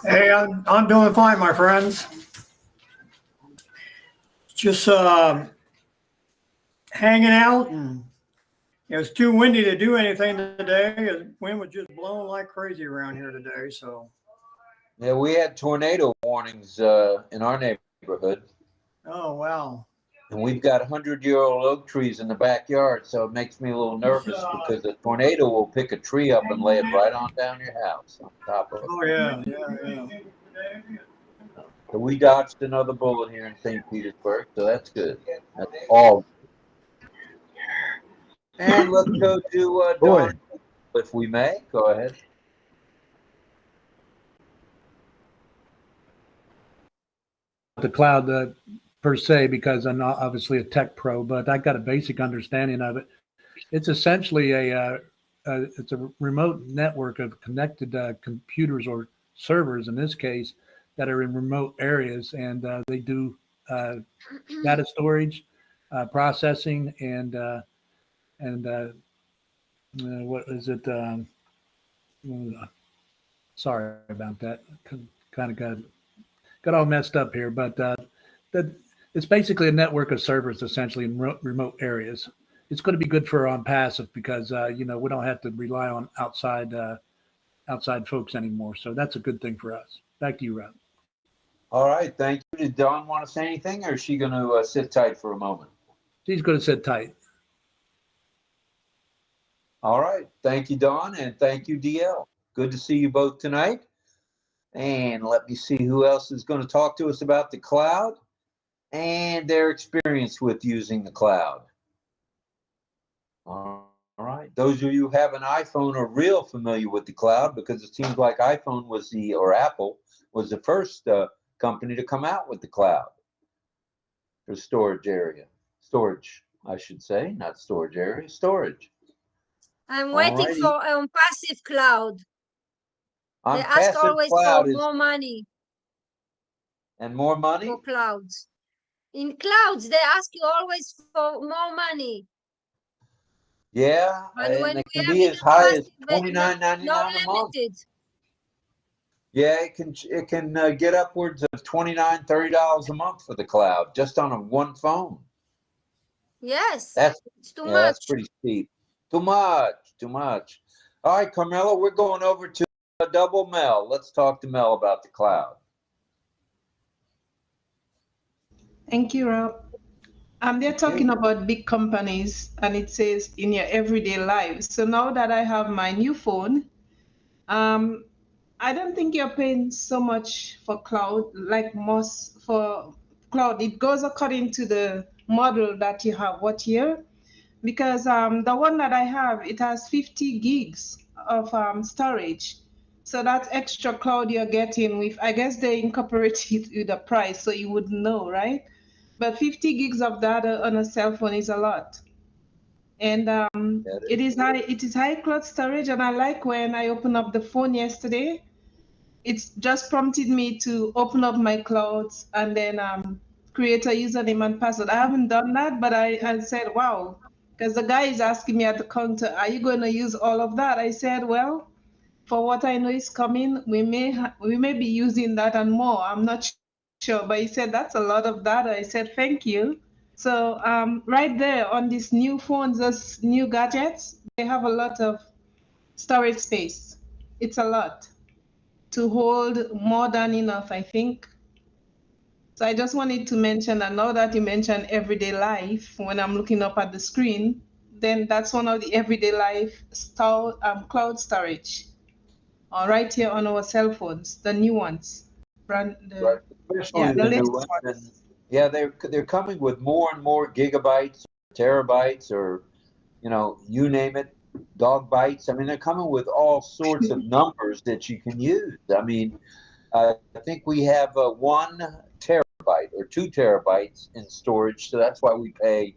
Hey, I'm doing fine, my friends. Just hanging out, and it was too windy to do anything today. The wind was just blowing like crazy around here today. So yeah, we had tornado warnings in our neighborhood. Oh wow! And we've got 100-year-old oak trees in the backyard, so it makes me a little nervous because a tornado will pick a tree up and lay it right on down your house on top of it. Oh yeah. So we dodged another bullet here in St. Petersburg, so that's good. That's all. And let's go to Don, if we may. Go ahead. The cloud per se, because I'm not obviously a tech pro, but I got a basic understanding of it. It's essentially it's a remote network of connected computers or servers, in this case, that are in remote areas, and they do data storage, processing, and what is it? Sorry about that. Kind of got all messed up here, but it's basically a network of servers essentially in remote areas. It's going to be good for passive because we don't have to rely on outside folks anymore. So that's a good thing for us. Back to you, Rob. All right, thank you. Did Dawn want to say anything, or is she going to sit tight for a moment? She's going to sit tight. All right, thank you, Dawn, and thank you, DL. Good to see you both tonight. And let me see who else is going to talk to us about the cloud and their experience with using the cloud. All right, those of you who have an iPhone are real familiar with the cloud because it seems like iPhone was Apple was the first company to come out with the cloud for storage, I should say, not storage area, storage. I'm waiting for passive cloud. They ask passive always cloud for more money. And more money? For clouds. In clouds, they ask you always for more money. Yeah, and it can be as high as $29.99 a month. Yeah, it can get upwards of $29, $30 a month for the cloud just on one phone. Yes, that's too much. That's pretty steep. Too much. All right, Carmela, we're going over to double Mel. Let's talk to Mel about the cloud. Thank you, Rob. They're talking about big companies, and it says in your everyday life. So now that I have my new phone, I don't think you're paying so much for cloud, like most for cloud. It goes according to the model that you have, what year? Because the one that I have, it has 50 gigs of storage. So that extra cloud you're getting with, I guess they incorporate it with the price, so you would know, right? But 50 gigs of data on a cell phone is a lot. And it is high cloud storage, and I like when I opened up the phone yesterday, it's just prompted me to open up my clouds and then create a username and password. I haven't done that, but I said, wow, because the guy is asking me at the counter, are you going to use all of that? I said, well, for what I know is coming, we may be using that and more. I'm not sure, but he said that's a lot of data. I said, thank you. So right there on these new phones, those new gadgets, they have a lot of storage space. It's a lot to hold, more than enough, I think. So I just wanted to mention that now that you mentioned everyday life, when I'm looking up at the screen, then that's one of the everyday life cloud storage, right here on our cell phones, the new ones. Right. Especially the the new latest ones. And ones. yeah, they're coming with more and more gigabytes, terabytes, or you name it, dog bites. I mean, they're coming with all sorts of numbers that you can use. I mean, I think we have 1 terabyte or 2 terabytes in storage, so that's why we pay,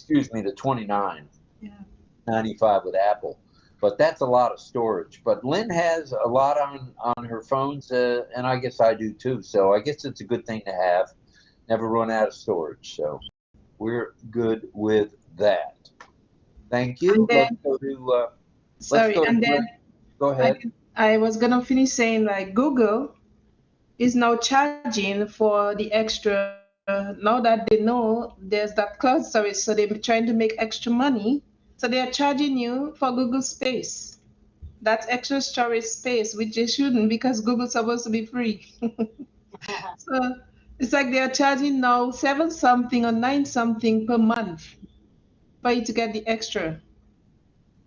the $29.95 with Apple. But that's a lot of storage. But Lynn has a lot on her phones, and I guess I do too. So I guess it's a good thing to have. Never run out of storage. So we're good with that. Thank you. And then, go ahead. I was gonna finish saying, like, Google is now charging for the extra. Now that they know there's that cloud storage, so they're trying to make extra money. So they are charging you for Google Space. That's extra storage space, which they shouldn't, because Google's supposed to be free. So it's like they are charging now 7 something or 9 something per month for you to get the extra.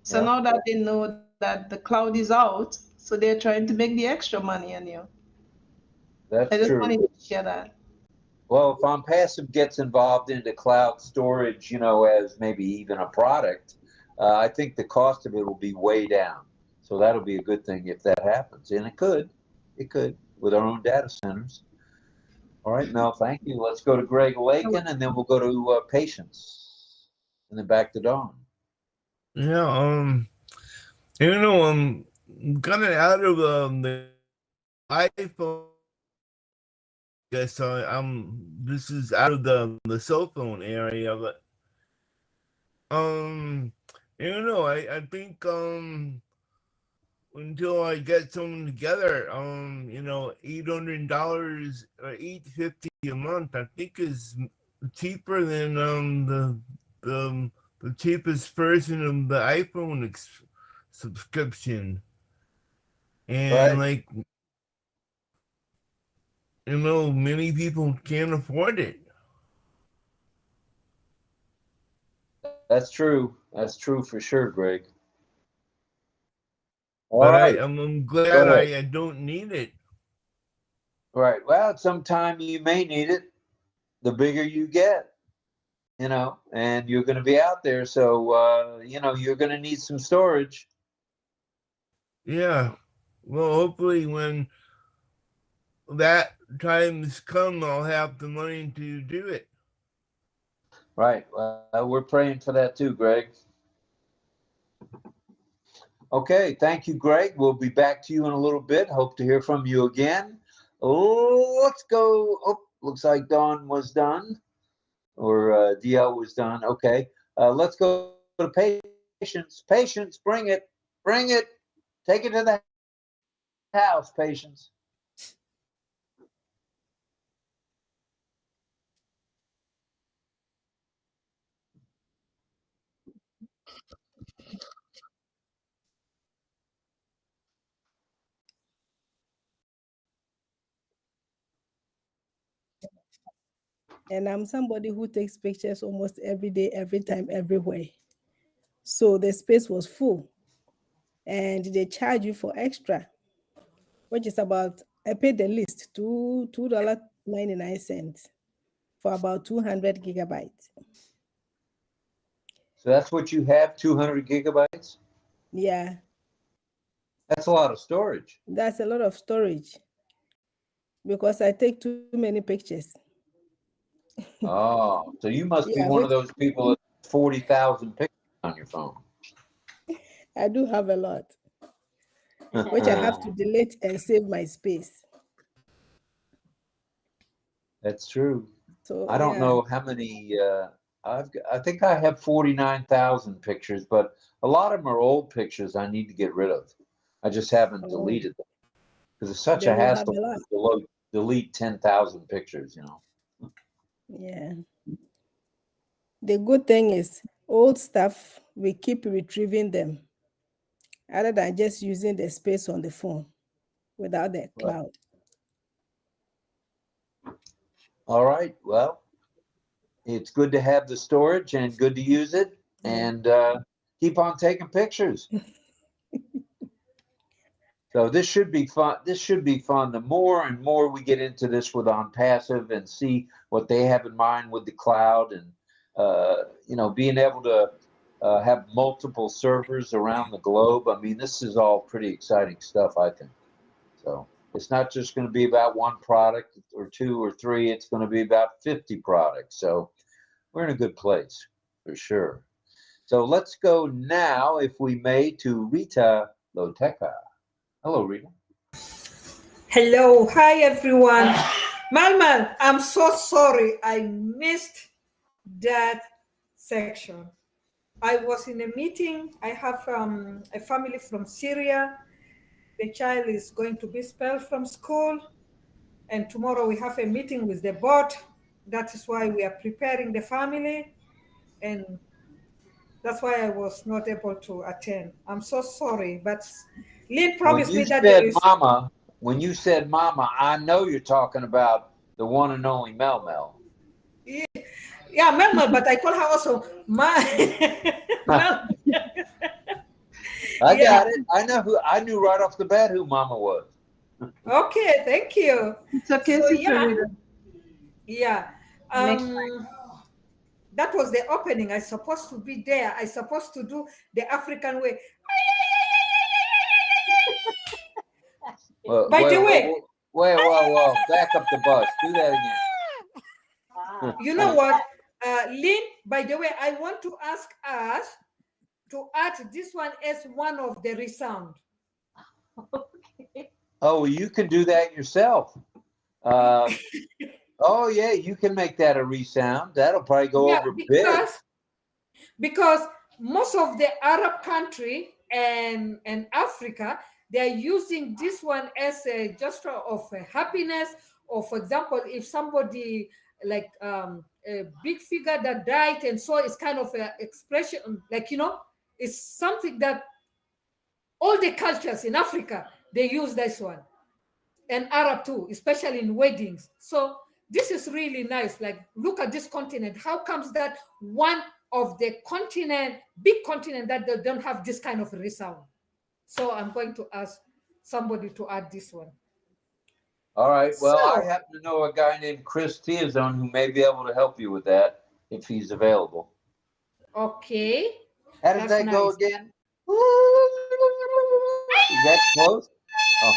So now that they know that the cloud is out, so they're trying to make the extra money on you. That's I just true. wanted to share that. Well, if Passive gets involved into cloud storage, as maybe even a product, I think the cost of it will be way down. So that'll be a good thing if that happens. And it could with our own data centers. All right, Mel, thank you. Let's go to Greg Lakin, and then we'll go to Patience, and then back to Dawn. Yeah, I'm kind of out of the iPhone. Guess this is out of the cell phone area, but I think until I get someone together, $800 or $850 a month, I think is cheaper than the cheapest version of the iPhone subscription. And right. many people can't afford it. That's true. That's true for sure, Greg. But I'm glad I don't need it. Right. Well, sometime you may need it. The bigger you get, and you're going to be out there. So, you're going to need some storage. Yeah. Well, hopefully when that time's come, I'll have the money to do it. Right. Well, we're praying for that too, Greg. Okay. Thank you, Greg. We'll be back to you in a little bit. Hope to hear from you again. Let's go. Oh, looks like Dawn was done, or DL was done. Okay. Let's go to Patience. Patience, bring it. Bring it. Take it to the house, Patience. And I'm somebody who takes pictures almost every day, every time, everywhere. So the space was full and they charge you for extra. which is about, I paid the list $2.99 for about 200 gigabytes. So that's what you have, 200 gigabytes? Yeah, That's a lot of storage. that's a lot of storage because I take too many pictures. Oh, so you must be Yeah, one of those people that 40,000 pictures on your phone. I do have a lot, which I have to delete and save my space. That's true. So I don't know how many. I think I have 49,000 pictures, but a lot of them are old pictures I need to get rid of. I just haven't deleted them because it's such then a you have hassle a lot. to delete 10,000 pictures. You know. Yeah. The good thing is, old stuff, we keep retrieving them other than just using the space on the phone without the cloud. All right. Well, it's good to have the storage and good to use it, and keep on taking pictures. So this should be fun. This should be fun. The more and more we get into this with OnPassive and see what they have in mind with the cloud, and you know, being able to have multiple servers around the globe. I mean, this is all pretty exciting stuff, I think. So it's not just going to be about one product or two or three. It's going to be about 50 products. So we're in a good place for sure. So let's go now, if we may, to Rita 𝗖𝗃𝗂𝗏. Hello, Rita. Hello. Hi, everyone. Malman, I'm so sorry I missed that section. I was in a meeting. I have a family from Syria. The child is going to be expelled from school. And tomorrow we have a meeting with the board. That is why we are preparing the family. And that's why I was not able to attend. I'm so sorry, but Lynn promised me that there is... Mama, when you said mama, I know you're talking about the one and only Mel. Yeah, Mel, but I call her also Mel. I got it. I knew right off the bat who mama was. Okay, thank you. It's okay, So, Sister yeah. That was the opening. I supposed to be there. I supposed to do the African way. By the way, wait, back up the bus. Do that again. You know what, Lynn? By the way, I want to ask us to add this one as one of the resound. Okay. Oh, you can do that yourself. Oh yeah, you can make that a resound. That'll probably go over big. Because most of the Arab country and Africa, they're using this one as a gesture of happiness. Or for example, if somebody like a big figure that died, and so it's kind of an expression, like, you know, it's something that all the cultures in Africa, they use this one, and Arab too, especially in weddings. So this is really nice. Like, look at this continent. How comes that one of the big continent that they don't have this kind of resound? So I'm going to ask somebody to add this one. All right. Well, I happen to know a guy named Chris Tiazone who may be able to help you with that if he's available. Okay. How does that go again? Is that close? Oh.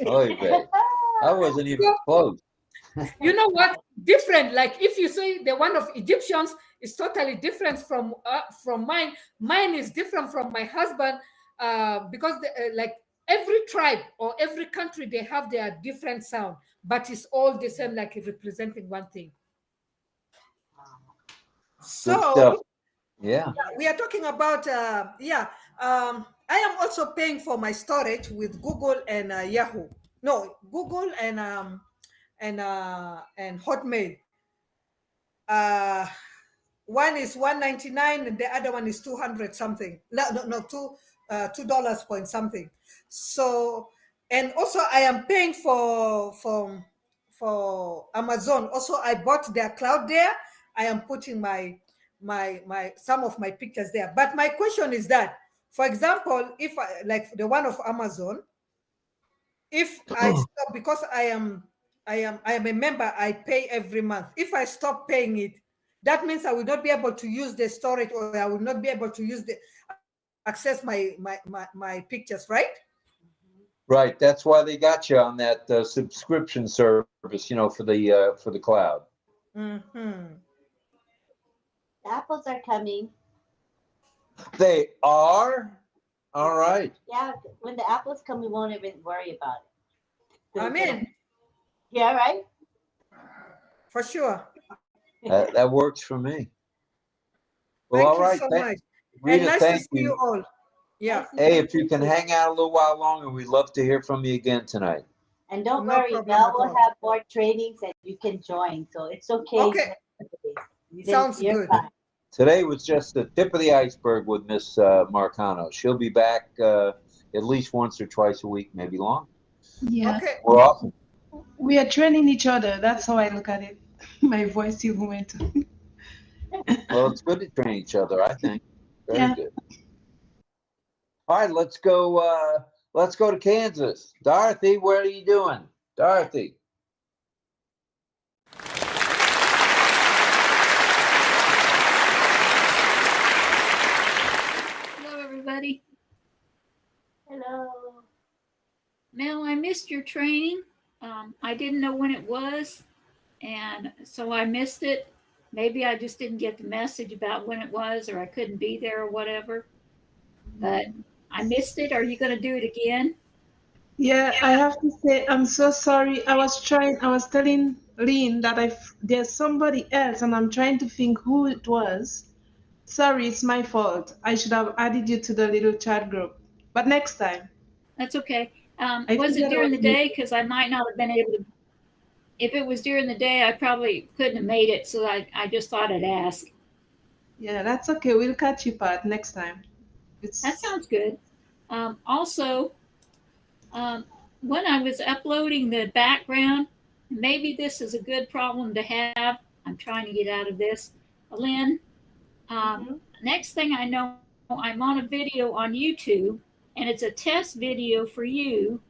Oh, I wasn't even close. You know what? Different. Like if you say the one of Egyptians is totally different from mine. Mine is different from my husband because like every tribe or every country, they have their different sound, but it's all the same, like representing one thing. So yeah, we are talking about I am also paying for my storage with Google and Yahoo. No, Google and Hotmail. One is $199 and the other one is 200 something. No, $2 point something. So, and also I am paying for Amazon. Also, I bought their cloud there. I am putting my some of my pictures there. But my question is that For example, if I like the one of Amazon, if I stop because I am a member, I pay every month. If I stop paying it, that means I will not be able to use the storage, or I will not be able to use the access my pictures, right? Right. That's why they got you on that subscription service, for the cloud. Mm-hmm. The apples are coming. They are? All right. Yeah, when the apples come, we won't even worry about it. I'm in. Yeah, right? For sure. That works for me. Well, Thank all you right. so much. Rita, And nice thank to see you all. Yeah. Hey, if you can hang out a little while longer, we'd love to hear from you again tonight. And don't No worry, problem Mel at will all. have more trainings that you can join. So it's okay. Okay. Sounds You're good. fine. Today was just the tip of the iceberg with Miss Marcano. She'll be back at least once or twice a week, maybe long. Yeah. Okay. We're awesome. We are training each other. That's how I look at it. My voice even went. Well, it's good to train each other, I think. Very Yeah. good. All right, let's go to Kansas. Dorothy, what are you doing? Dorothy. Hello, everybody. Hello. Mel, I missed your training. I didn't know when it was, and so I missed it. Maybe I just didn't get the message about when it was, or I couldn't be there or whatever. But I missed it. Are you going to do it again? Yeah, I have to say I'm so sorry. I was telling Lynn that there's somebody else and I'm trying to think who it was. Sorry, it's my fault. I should have added you to the little chat group. But next time. That's okay. I Was it figured during out the day? Because I might not have been able to. If it was during the day, I probably couldn't have made it. So I just thought I'd ask. Yeah, that's okay. We'll catch you, Pat, next time. That sounds good. Also, when I was uploading the background, maybe this is a good problem to have. I'm trying to get out of this. Lynn, next thing I know, I'm on a video on YouTube, and it's a test video for you,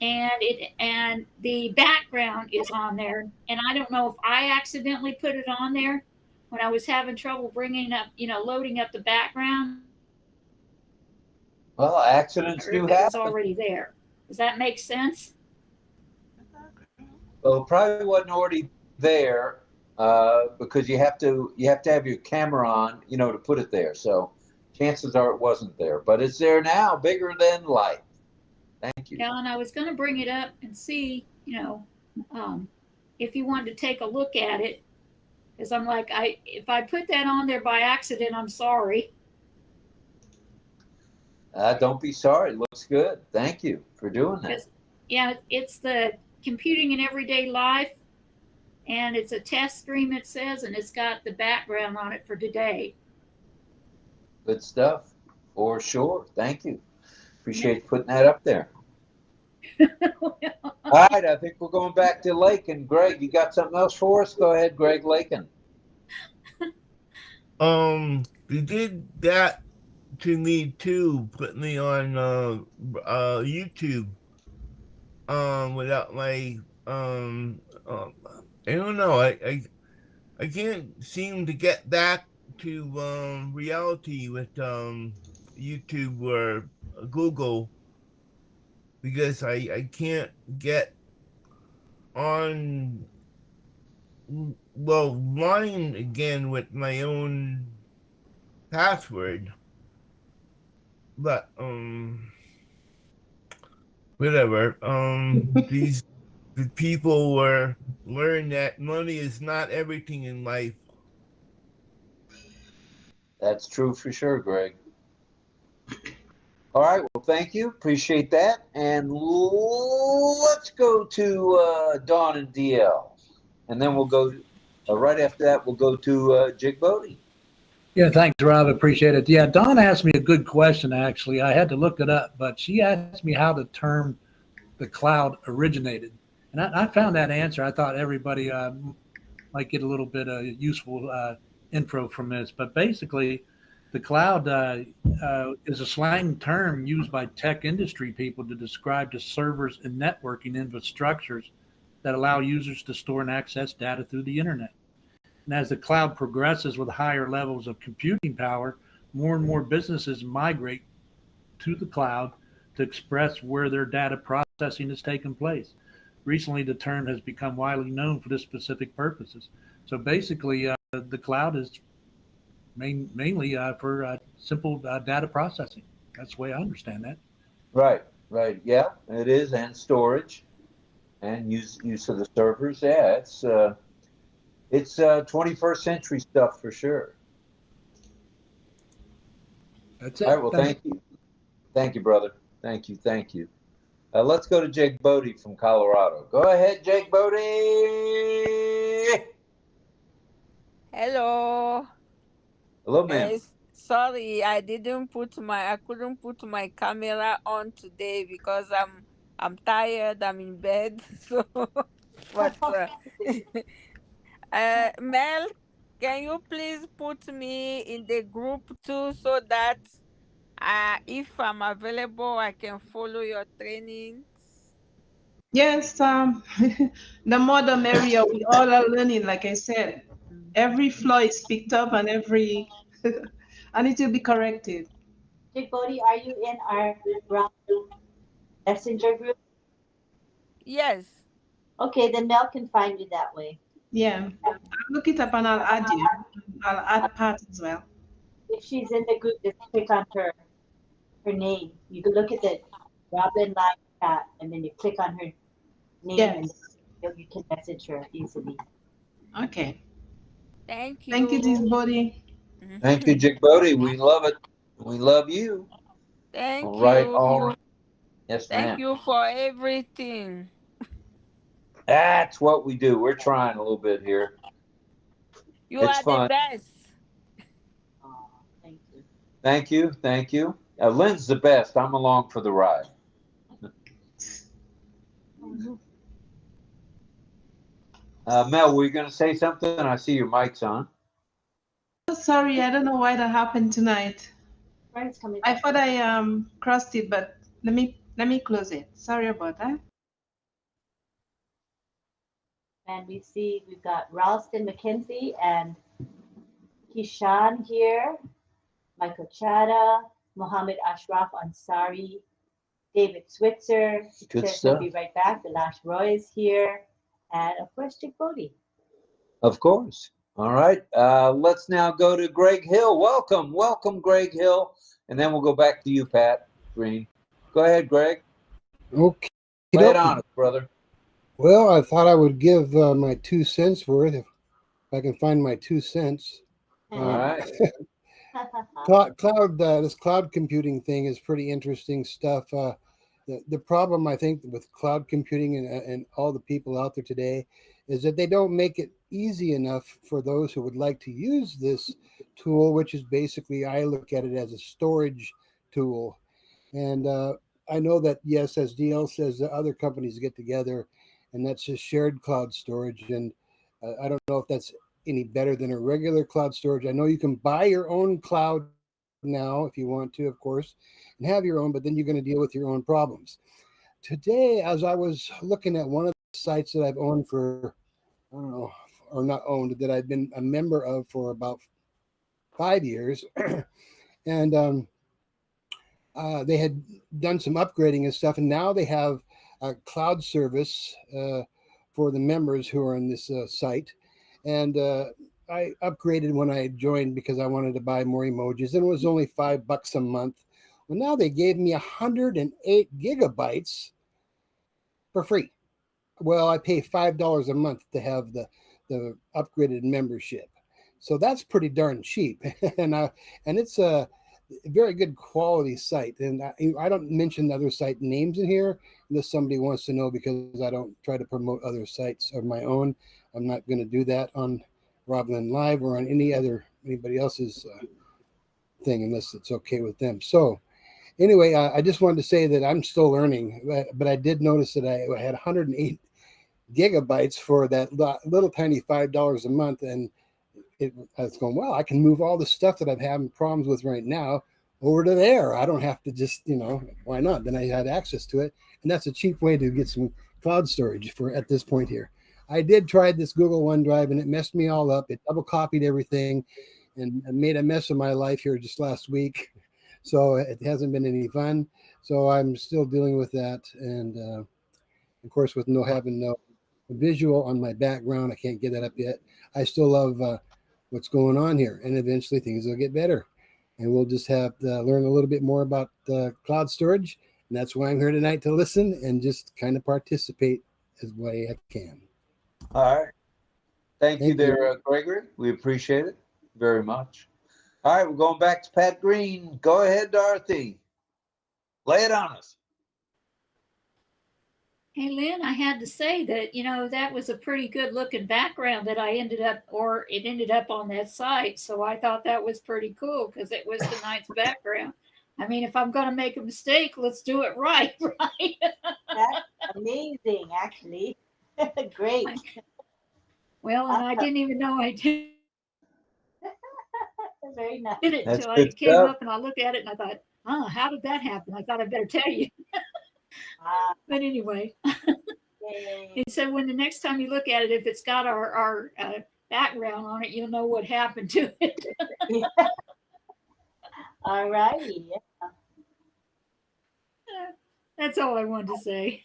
and the background is on there, and I don't know if I accidentally put it on there when I was having trouble bringing up, loading up the background. Well, accidents Or do if it was happen. already there. Does that make sense? Well, it probably wasn't already there because you have to have your camera on, to put it there. So chances are it wasn't there, but it's there now, bigger than life. Thank you. Yeah, and I was going to bring it up and see, if you wanted to take a look at it, because I'm like, if I put that on there by accident, I'm sorry. Don't be sorry. It looks good. Thank you for doing that. Yeah, it's the computing in everyday life, and it's a test stream, it says, and it's got the background on it for today. Good stuff, for sure. Thank you. Appreciate putting that up there. All right, I think we're going back to Lakin. Greg, you got something else for us? Go ahead, Greg Lakin. They did that to me too, put me on YouTube without my I don't know, I can't seem to get back to reality with YouTube or Google, because I can't get on line again with my own password. But whatever. The people learn that money is not everything in life. That's true for sure, Greg. All right, well, thank you. Appreciate that. And let's go to Dawn and DL. And then we'll go, right after that, we'll go to 𝗟𝗶𝗄𝗧. Yeah, thanks, Rob. Appreciate it. Yeah, Dawn asked me a good question, actually. I had to look it up, but she asked me how the term the cloud originated. And I found that answer. I thought everybody might get a little bit of useful info from this. But basically, The cloud is a slang term used by tech industry people to describe the servers and networking infrastructures that allow users to store and access data through the internet. And as the cloud progresses with higher levels of computing power, more and more businesses migrate to the cloud to express where their data processing is taking place. Recently, the term has become widely known for this specific purposes. So basically, the cloud is mainly for simple data processing. That's the way I understand that. Right, right. Yeah, it is, and storage and use of the servers. Yeah, it's 21st century stuff for sure. That's it. All right, well, thank you. Thank you, brother. Thank you, thank you. Let's go to 𝗟𝗶𝗂𝗍 from Colorado. Go ahead, 𝗟𝗶𝗂𝗍. Hello. Hello, ma'am. Sorry, I couldn't put my camera on today because I'm tired. I'm in bed. So, but Mel, can you please put me in the group too, so that if I'm available, I can follow your training? Yes, the more the merrier. We all are learning, like I said. Every flaw is picked up and and it will be corrected. 𝗟𝗏𝗧, are you in our messenger group? Yes. Okay, then Mel can find you that way. Yeah, I'll look it up and I'll add you. I'll add Pat as well. If she's in the group, just click on her name. You can look at the Robin live chat, and then you click on her name, and you can message her easily. Okay. Thank you. Thank you, 𝗟𝗏𝗧. Thank you, 𝗟𝗏𝗧. We love it. We love you. Thank all right, you. all right. Yes, Thank ma'am. you for everything. That's what we do. We're trying a little bit here. You It's are fun. the best. Oh, thank you. Thank you. Thank you. Lynn's the best. I'm along for the ride. Mel, were you going to say something? I see your mic's on. Sorry, I don't know why that happened tonight. I thought I crossed it, but let me close it. Sorry about that. And we see we've got Ralston McKenzie and Kishan here, Michael Chada, Mohammed Ashraf Ansari, David Switzer. Good Says stuff. he'll be right back. Delash Roy is here, and of course 𝗟𝗏𝗧. Of course. All right. Let's now go to Greg Hill. Welcome. Welcome, Greg Hill. And then we'll go back to you, Pat Green. Go ahead, Greg. Okay. Lay it on us, brother. Well, I thought I would give my 2 cents worth if I can find my 2 cents. All right. This cloud computing thing is pretty interesting stuff. The problem, I think, with cloud computing and all the people out there today is that they don't make it easy enough for those who would like to use this tool, which is basically, I look at it as a storage tool. And I know that, yes, as DL says, the other companies get together, and that's just shared cloud storage. And I don't know if that's any better than a regular cloud storage. I know you can buy your own cloud now if you want to, of course, and have your own, but then you're going to deal with your own problems. Today, as I was looking at one of the sites that I've owned for, I don't know, or not owned, that I've been a member of for about 5 years, and they had done some upgrading and stuff, and now they have a cloud service for the members who are on this site. And I upgraded when I joined because I wanted to buy more emojis, and it was only $5 a month. Well, now they gave me 108 gigabytes for free. Well, I pay $5 a month to have the upgraded membership, so that's pretty darn cheap. And it's a very good quality site. And I don't mention other site names in here unless somebody wants to know, because I don't try to promote other sites of my own. I'm not going to do that on Robin Live or on anybody else's thing unless it's okay with them. So anyway, I just wanted to say that I'm still learning, but I did notice that I had 108 gigabytes for that little tiny $5 a month, and I was going, well, I can move all the stuff that I'm having problems with right now over to there. I don't have to just, why not? Then I had access to it. And that's a cheap way to get some cloud storage for at this point here. I did try this Google OneDrive and it messed me all up. It double copied everything and made a mess of my life here just last week. So it hasn't been any fun. So I'm still dealing with that. And of course, with having no visual on my background, I can't get that up yet. I still love what's going on here. And eventually things will get better. And we'll just have to learn a little bit more about cloud storage. And that's why I'm here tonight to listen and just kind of participate as way I can. All right. Thank you there, Gregory. We appreciate it very much. All right, we're going back to Pat Green. Go ahead, Dorothy. Lay it on us. Hey, Lynn, I had to say that, that was a pretty good looking background that it ended up on that site. So I thought that was pretty cool because it was tonight's background. I mean, if I'm going to make a mistake, let's do it right, right? That's amazing, actually. Great. Well, and I didn't even know I did. Very nice. Did it until I came up and I looked at it and I thought, oh, how did that happen? I thought I'd better tell you. But anyway, he said when the next time you look at it, if it's got our background on it, you'll know what happened to it. All righty. Yeah. That's all I wanted to say.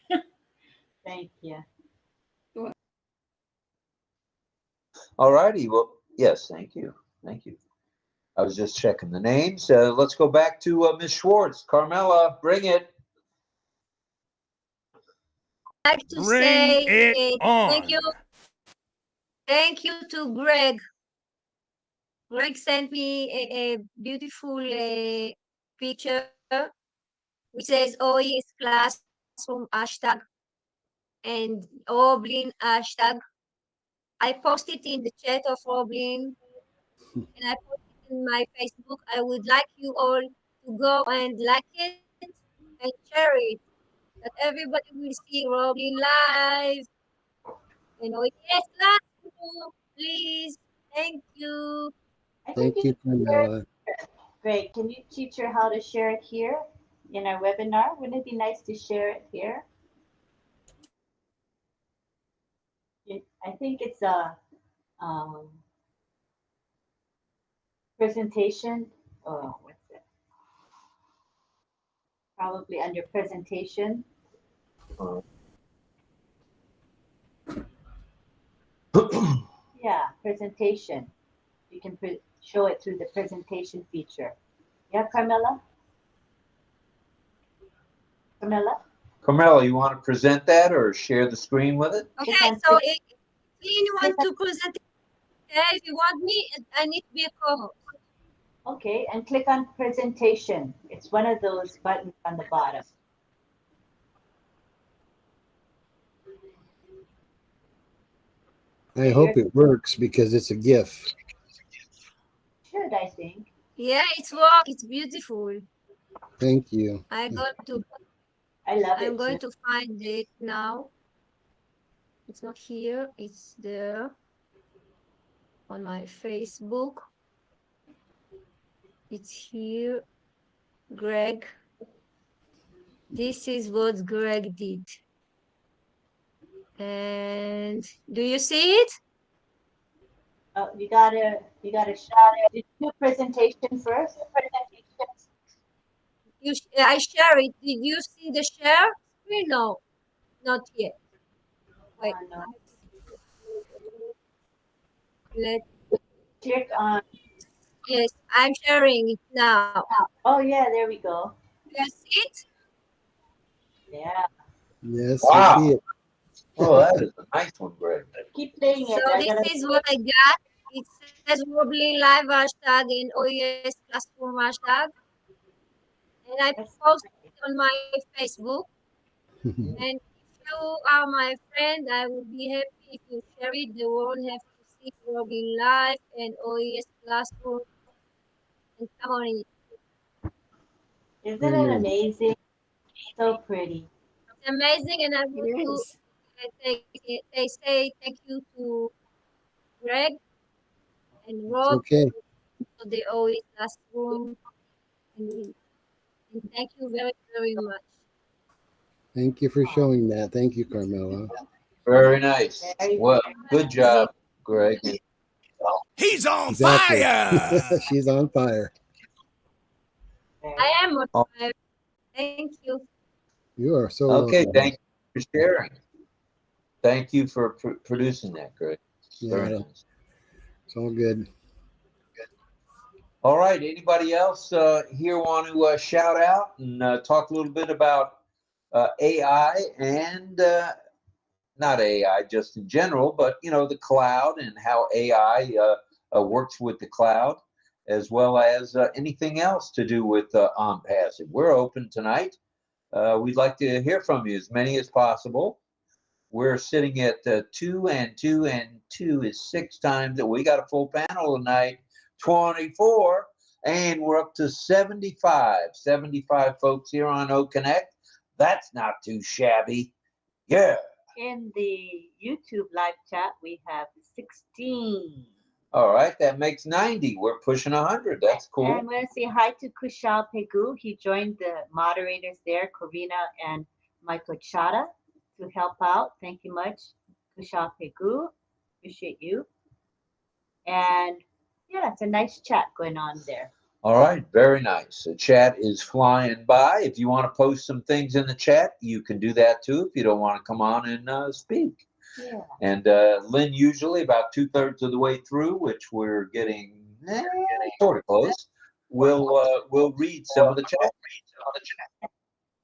Thank you. All righty. Well, yes, thank you. Thank you. I was just checking the names. Let's go back to Ms. Schwartz. Carmela, bring it. I'd like to say thank you to Greg. Greg sent me a beautiful picture which says OES Classroom hashtag and Oblin hashtag. I posted in the chat of Oblin and I posted in my Facebook. I would like you all to go and like it and share it, that everybody will see Oblin live. And OES Classroom, please. Thank you. Thank you, Carmela. Great. Can you teach her how to share it here in our webinar? Wouldn't it be nice to share it here? I think it's a presentation. Oh, what's it? Probably under presentation. Yeah, presentation. You can show it through the presentation feature. Yeah, Carmela? Carmela? Carmela, you want to present that or share the screen with it? Okay, so if you want to present it, if you want me, I need to be a co-host. Okay, and click on presentation. It's one of those buttons on the bottom. I hope it works because it's a GIF. Should, I think. Yeah, it's work. It's beautiful. Thank you. I love it. I'm going to find it now. It's not here. It's there on my Facebook. It's here. Greg. This is what Greg did. And do you see it? Oh, you gotta share it. Did you do presentation first? I share it. Did you see the share screen? No, not yet. Wait. No. Let's click on. Yes, I'm sharing it now. Oh yeah, there we go. You see it? Yeah. Yes, Wow. I see it. Oh, that is a nice one, Greg. Keep playing it. So this is what I got. It says Wobbly Live hashtag and OES Classroom hashtag. And I posted it on my Facebook. And if you are my friend, I would be happy if you share it. They won't have to see Wobbly Live and OES Classroom. And come on it. Isn't it amazing? So pretty. It's amazing, and I want to say thank you to Greg and Rob Okay. for the OE classroom. And thank you very, very much. Thank you for showing that. Thank you, Carmela. Very nice. Well, good job, Greg. He's on Exactly. fire. She's on fire. I am on fire. Thank you. You are so Okay, welcome. thank you for sharing. Thank you for producing that, Greg. Very Yeah. nice. It's all good. All right. Anybody else here want to shout out and talk a little bit about AI and not AI just in general, but the cloud and how AI works with the cloud, as well as anything else to do with OnPassive. We're open tonight. We'd like to hear from you, as many as possible. We're sitting at 2 and 2 and 2 is 6 times. We got a full panel tonight, 24, and we're up to 75 folks here on OConnect. That's not too shabby. Yeah. In the YouTube live chat, we have 16. All right, that makes 90. We're pushing 100. That's cool. And I want to say hi to 𝗘𝗃𝗃𝗂𝗍. He joined the moderators there, Corina and Michael Chada, to help out. Thank you much, 𝗘𝗃𝗃𝗂𝗍. Appreciate you. And yeah, it's a nice chat going on there. All right, very nice. The chat is flying by. If you want to post some things in the chat, you can do that too if you don't want to come on and speak. Yeah. And Lynn, usually about 2/3 of the way through, which we're getting sort of close, we'll read some of the chat.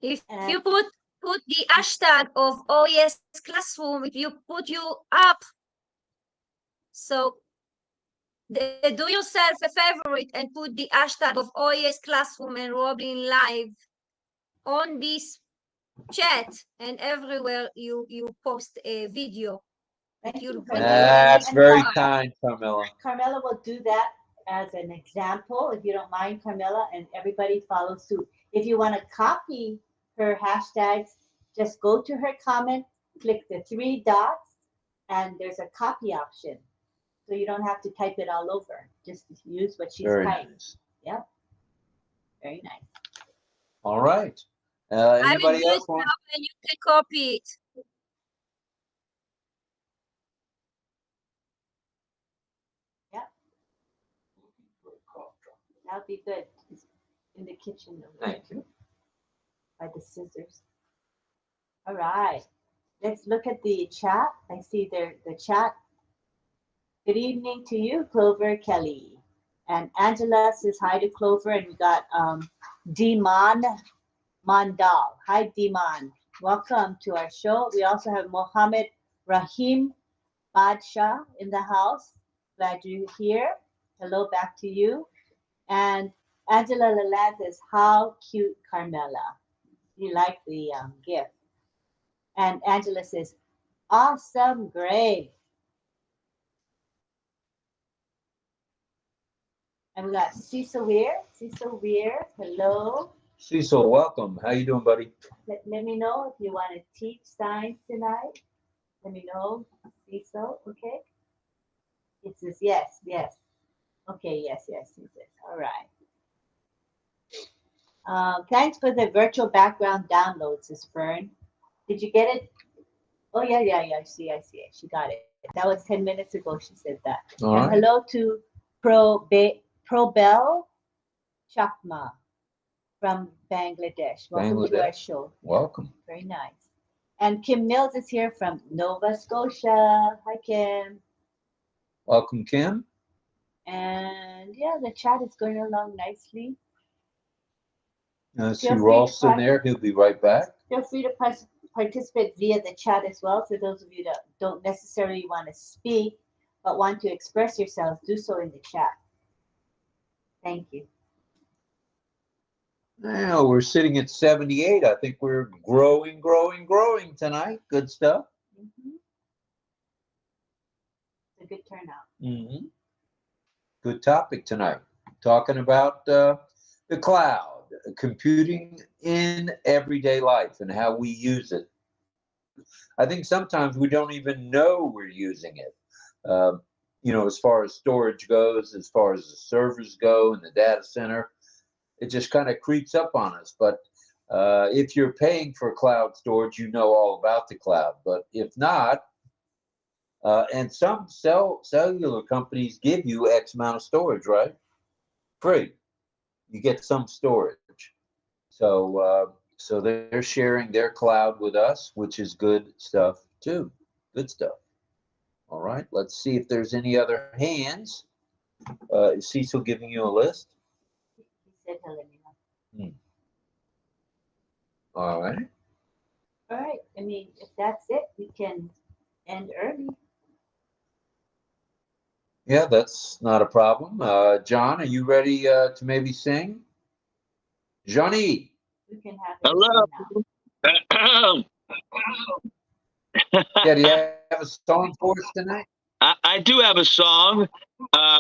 If you put the hashtag of OES Classroom, if you put you up, so do yourself a favorite and put the hashtag of OES Classroom and Robin Live on this chat, and everywhere you post a video. That's very kind, Carmela. Carmela will do that as an example, if you don't mind, Carmela, and everybody follow suit. If you want to copy her hashtags, just go to her comment, click the 3 dots, and there's a copy option. So you don't have to type it all over. Just use what she's typing. Nice. Yep. Very nice. All right. Anybody else want? And you can copy it. Yep. That'll be good. It's in the kitchen over Thank there you. by the scissors. All right. Let's look at the chat. I see there the chat. Good evening to you, Clover Kelly. And Angela says hi to Clover. And we got Diman Mandal. Hi, Diman. Welcome to our show. We also have Mohammed Rahim Badshah in the house. Glad you're here. Hello back to you. And Angela Lalande says, how cute, Carmela. You like the gift. And Angela says, awesome, Greg. And we got 𝗖𝗹𝗺𝗃𝗃𝗃. Hello. Cecil, welcome. How you doing, buddy? Let me know if you want to teach science tonight. Let me know, Cecil. Okay. It says yes, yes. Okay, yes, yes. He says, all right. Thanks for the virtual background download, says Fern. Did you get it? Oh yeah. I see it. She got it. That was 10 minutes ago. She said that. All and right. Hello to 𝗘𝗃𝗃𝗄𝗏 from Bangladesh. Welcome to our show. Welcome. Very nice. And Kim Mills is here from Nova Scotia. Hi, Kim. Welcome, Kim. And yeah, the chat is going along nicely. See Ralston there. He'll be right back. Feel free to participate via the chat as well. For those of you that don't necessarily want to speak, but want to express yourselves, do so in the chat. Thank you. Now we're sitting at 78. I think we're growing tonight. Good stuff. It's a good turnout. Good topic tonight. Talking about the cloud, computing in everyday life and how we use it. I think sometimes we don't even know we're using it. as far as storage goes, as far as the servers go and the data center, it just kind of creeps up on us. But if you're paying for cloud storage, you know all about the cloud. But if not, and some cellular companies give you X amount of storage, right? Free. You get some storage. So they're sharing their cloud with us, which is good stuff too. Good stuff. All right, let's see if there's any other hands. Is Cecil giving you a list? He said he'll let me know. All right. All right. I mean, if that's it, we can end early. Yeah, that's not a problem. John, are you ready to maybe sing? Johnny. We can have Hello. Yeah, do you have a song for us tonight? I do have a song. I'm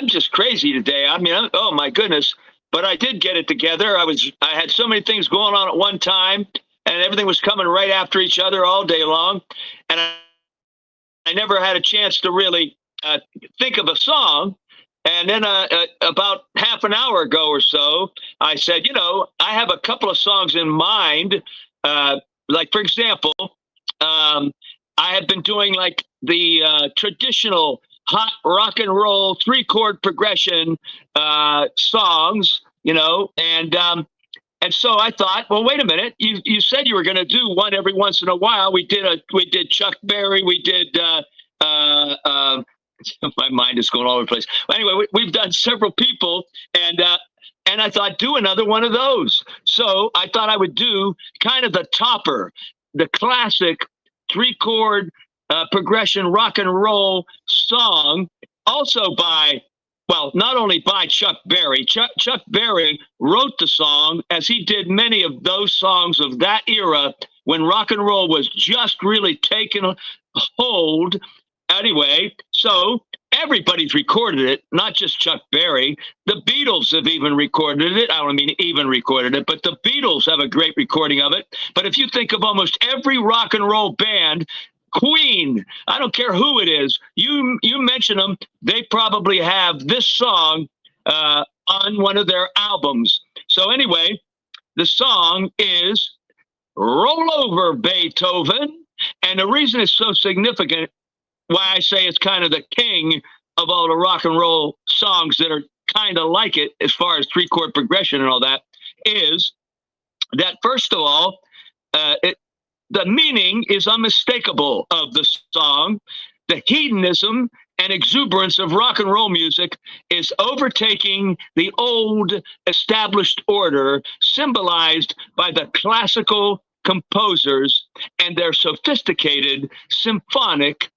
just crazy today. I mean, oh my goodness. But I did get it together. I had so many things going on at one time, and everything was coming right after each other all day long. And I never had a chance to really think of a song. And then about half an hour ago or so, I said, I have a couple of songs in mind. Like, for example, I have been doing like the traditional hot rock and roll 3-chord progression songs, and so I thought, well, wait a minute. You said you were going to do one every once in a while. We did Chuck Berry. We did. My mind is going all over the place. Well, anyway, we've done several people, and I thought do another one of those. So I thought I would do kind of the topper, the classic 3-chord progression rock and roll song, also by. Well, not only by Chuck Berry. Chuck Berry wrote the song, as he did many of those songs of that era when rock and roll was just really taking hold. Anyway, so everybody's recorded it, not just Chuck Berry. The Beatles have even recorded it. I don't mean even recorded it, but the Beatles have a great recording of it. But if you think of almost every rock and roll band, Queen, I don't care who it is, you mention them, they probably have this song on one of their albums. So anyway, the song is Roll Over Beethoven. And the reason it's so significant, why I say it's kind of the king of all the rock and roll songs that are kind of like it as far as 3-chord progression and all that, is that, first of all, the meaning is unmistakable of the song. The hedonism and exuberance of rock and roll music is overtaking the old established order, symbolized by the classical composers and their sophisticated symphonic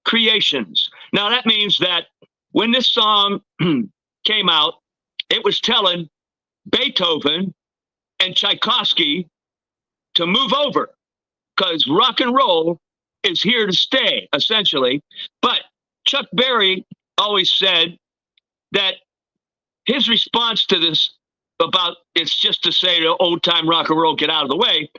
creations. Now, that means that when this song came out, it was telling Beethoven and Tchaikovsky to move over, because rock and roll is here to stay, essentially. But Chuck Berry always said that his response to this about it's just to say to old time rock and roll, get out of the way.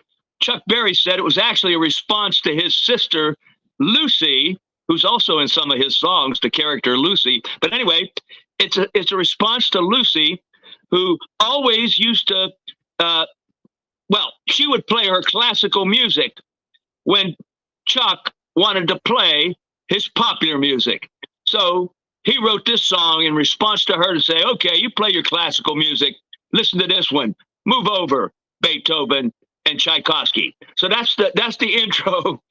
Chuck Berry said it was actually a response to his sister, Lucy, who's also in some of his songs, the character Lucy. But anyway, it's a response to Lucy, who always used to, she would play her classical music when Chuck wanted to play his popular music. So he wrote this song in response to her to say, okay, you play your classical music. Listen to this one. Move over, Beethoven and Tchaikovsky. So that's the intro.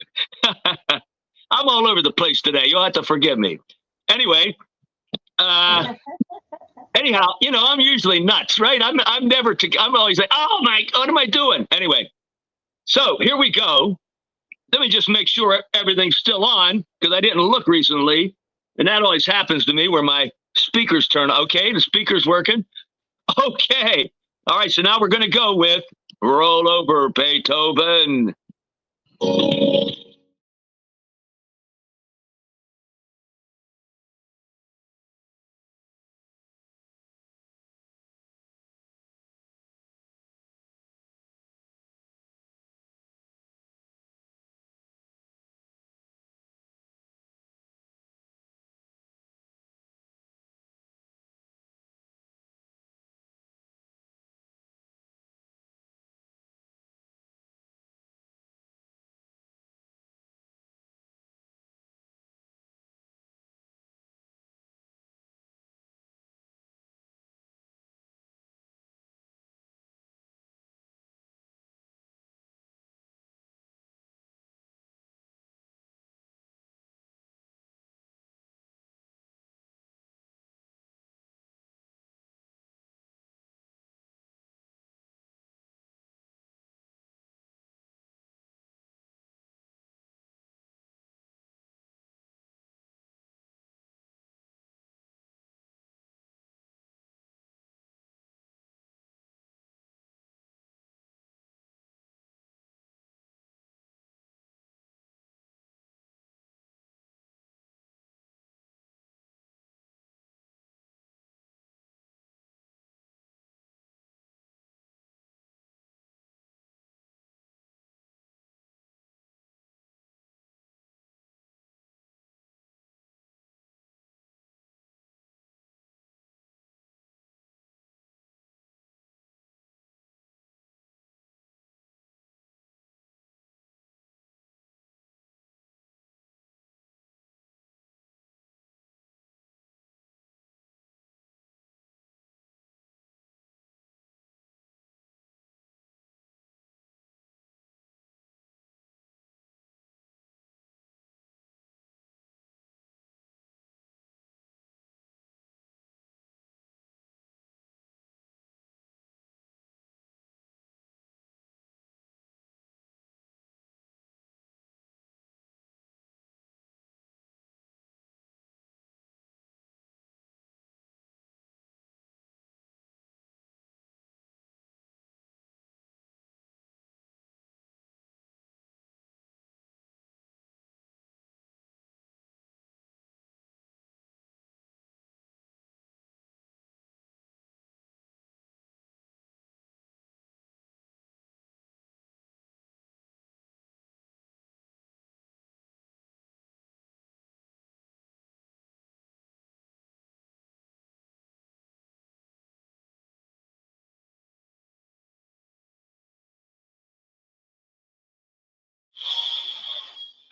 I'm all over the place today. You'll have to forgive me. Anyway, anyhow, I'm usually nuts, right? I'm always like, oh my, what am I doing? Anyway, so here we go. Let me just make sure everything's still on, because I didn't look recently. And that always happens to me where my speakers turn. Okay, the speaker's working. Okay. All right, so now we're going to go with Roll Over Beethoven.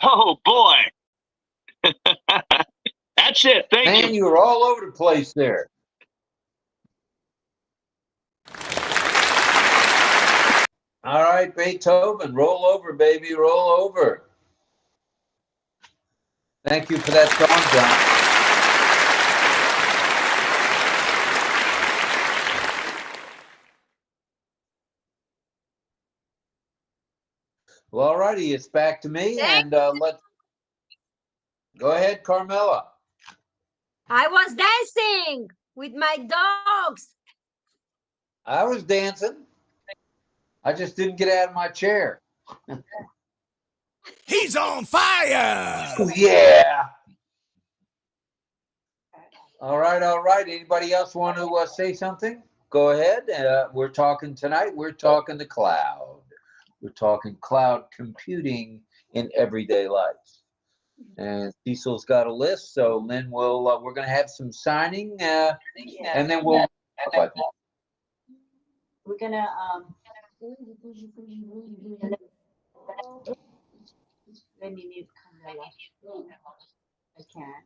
Oh boy. That's it. Thank Man, you. you were all over the place there. All right, Beethoven, roll over, baby, roll over. Thank you for that song, John. Well, all righty, it's back to me, and let's go ahead, Carmela. I was dancing with my dogs. I was dancing. I just didn't get out of my chair. He's on fire. Oh, yeah. All right, all right. Anybody else want to say something? Go ahead. We're talking tonight. We're talking the cloud. We're talking cloud computing in everyday life. And Cecil's got a list, so Lynn will. We're going to have some signing, and then we'll. We're gonna let me mute Camilla. I can.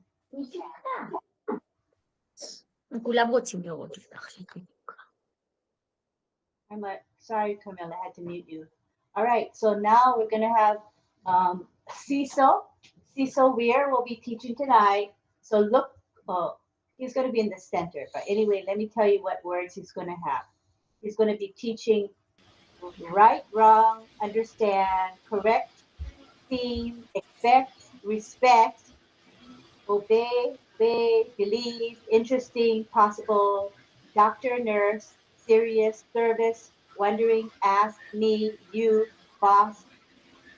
Sorry, Camilla, I had to mute you. All right, so now we're gonna have 𝗖𝗹cie will be teaching tonight. So look, he's gonna be in the center. But anyway, let me tell you what words he's gonna have. He's gonna be teaching right, wrong, understand, correct, theme, expect, respect, obey, believe, interesting, possible, doctor, nurse, serious, service, wondering, ask, me, you, boss,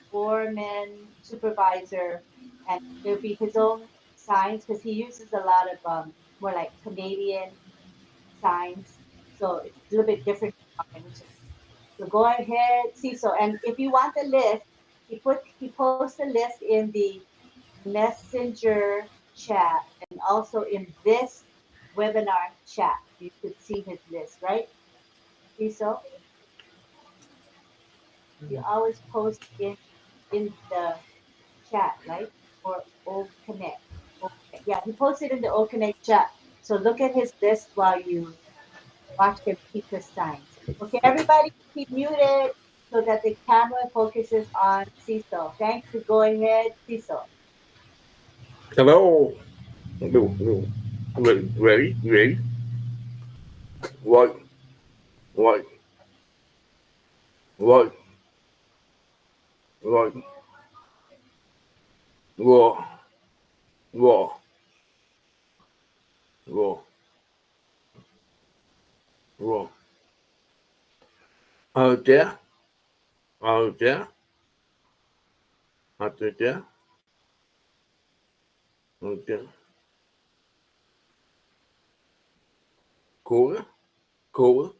foreman, supervisor, and there'll be his own signs because he uses a lot of more like Canadian signs, so it's a little bit different. So go ahead, Cecil, and if you want the list, he posts the list in the messenger chat and also in this webinar chat. You could see his list, right? Cecil? You always post in the chat, right? Or O Connect. Yeah, he posted in the O Connect chat. So look at his list while you watch him keep his signs. Okay, everybody keep muted so that the camera focuses on Cecil. Thank you. Go ahead, Cecil. Hello. Ready? What? What? What? What? Raw. Raw. Raw. Raw. Out there. Out there. Out there. Out there. Cool. Cool.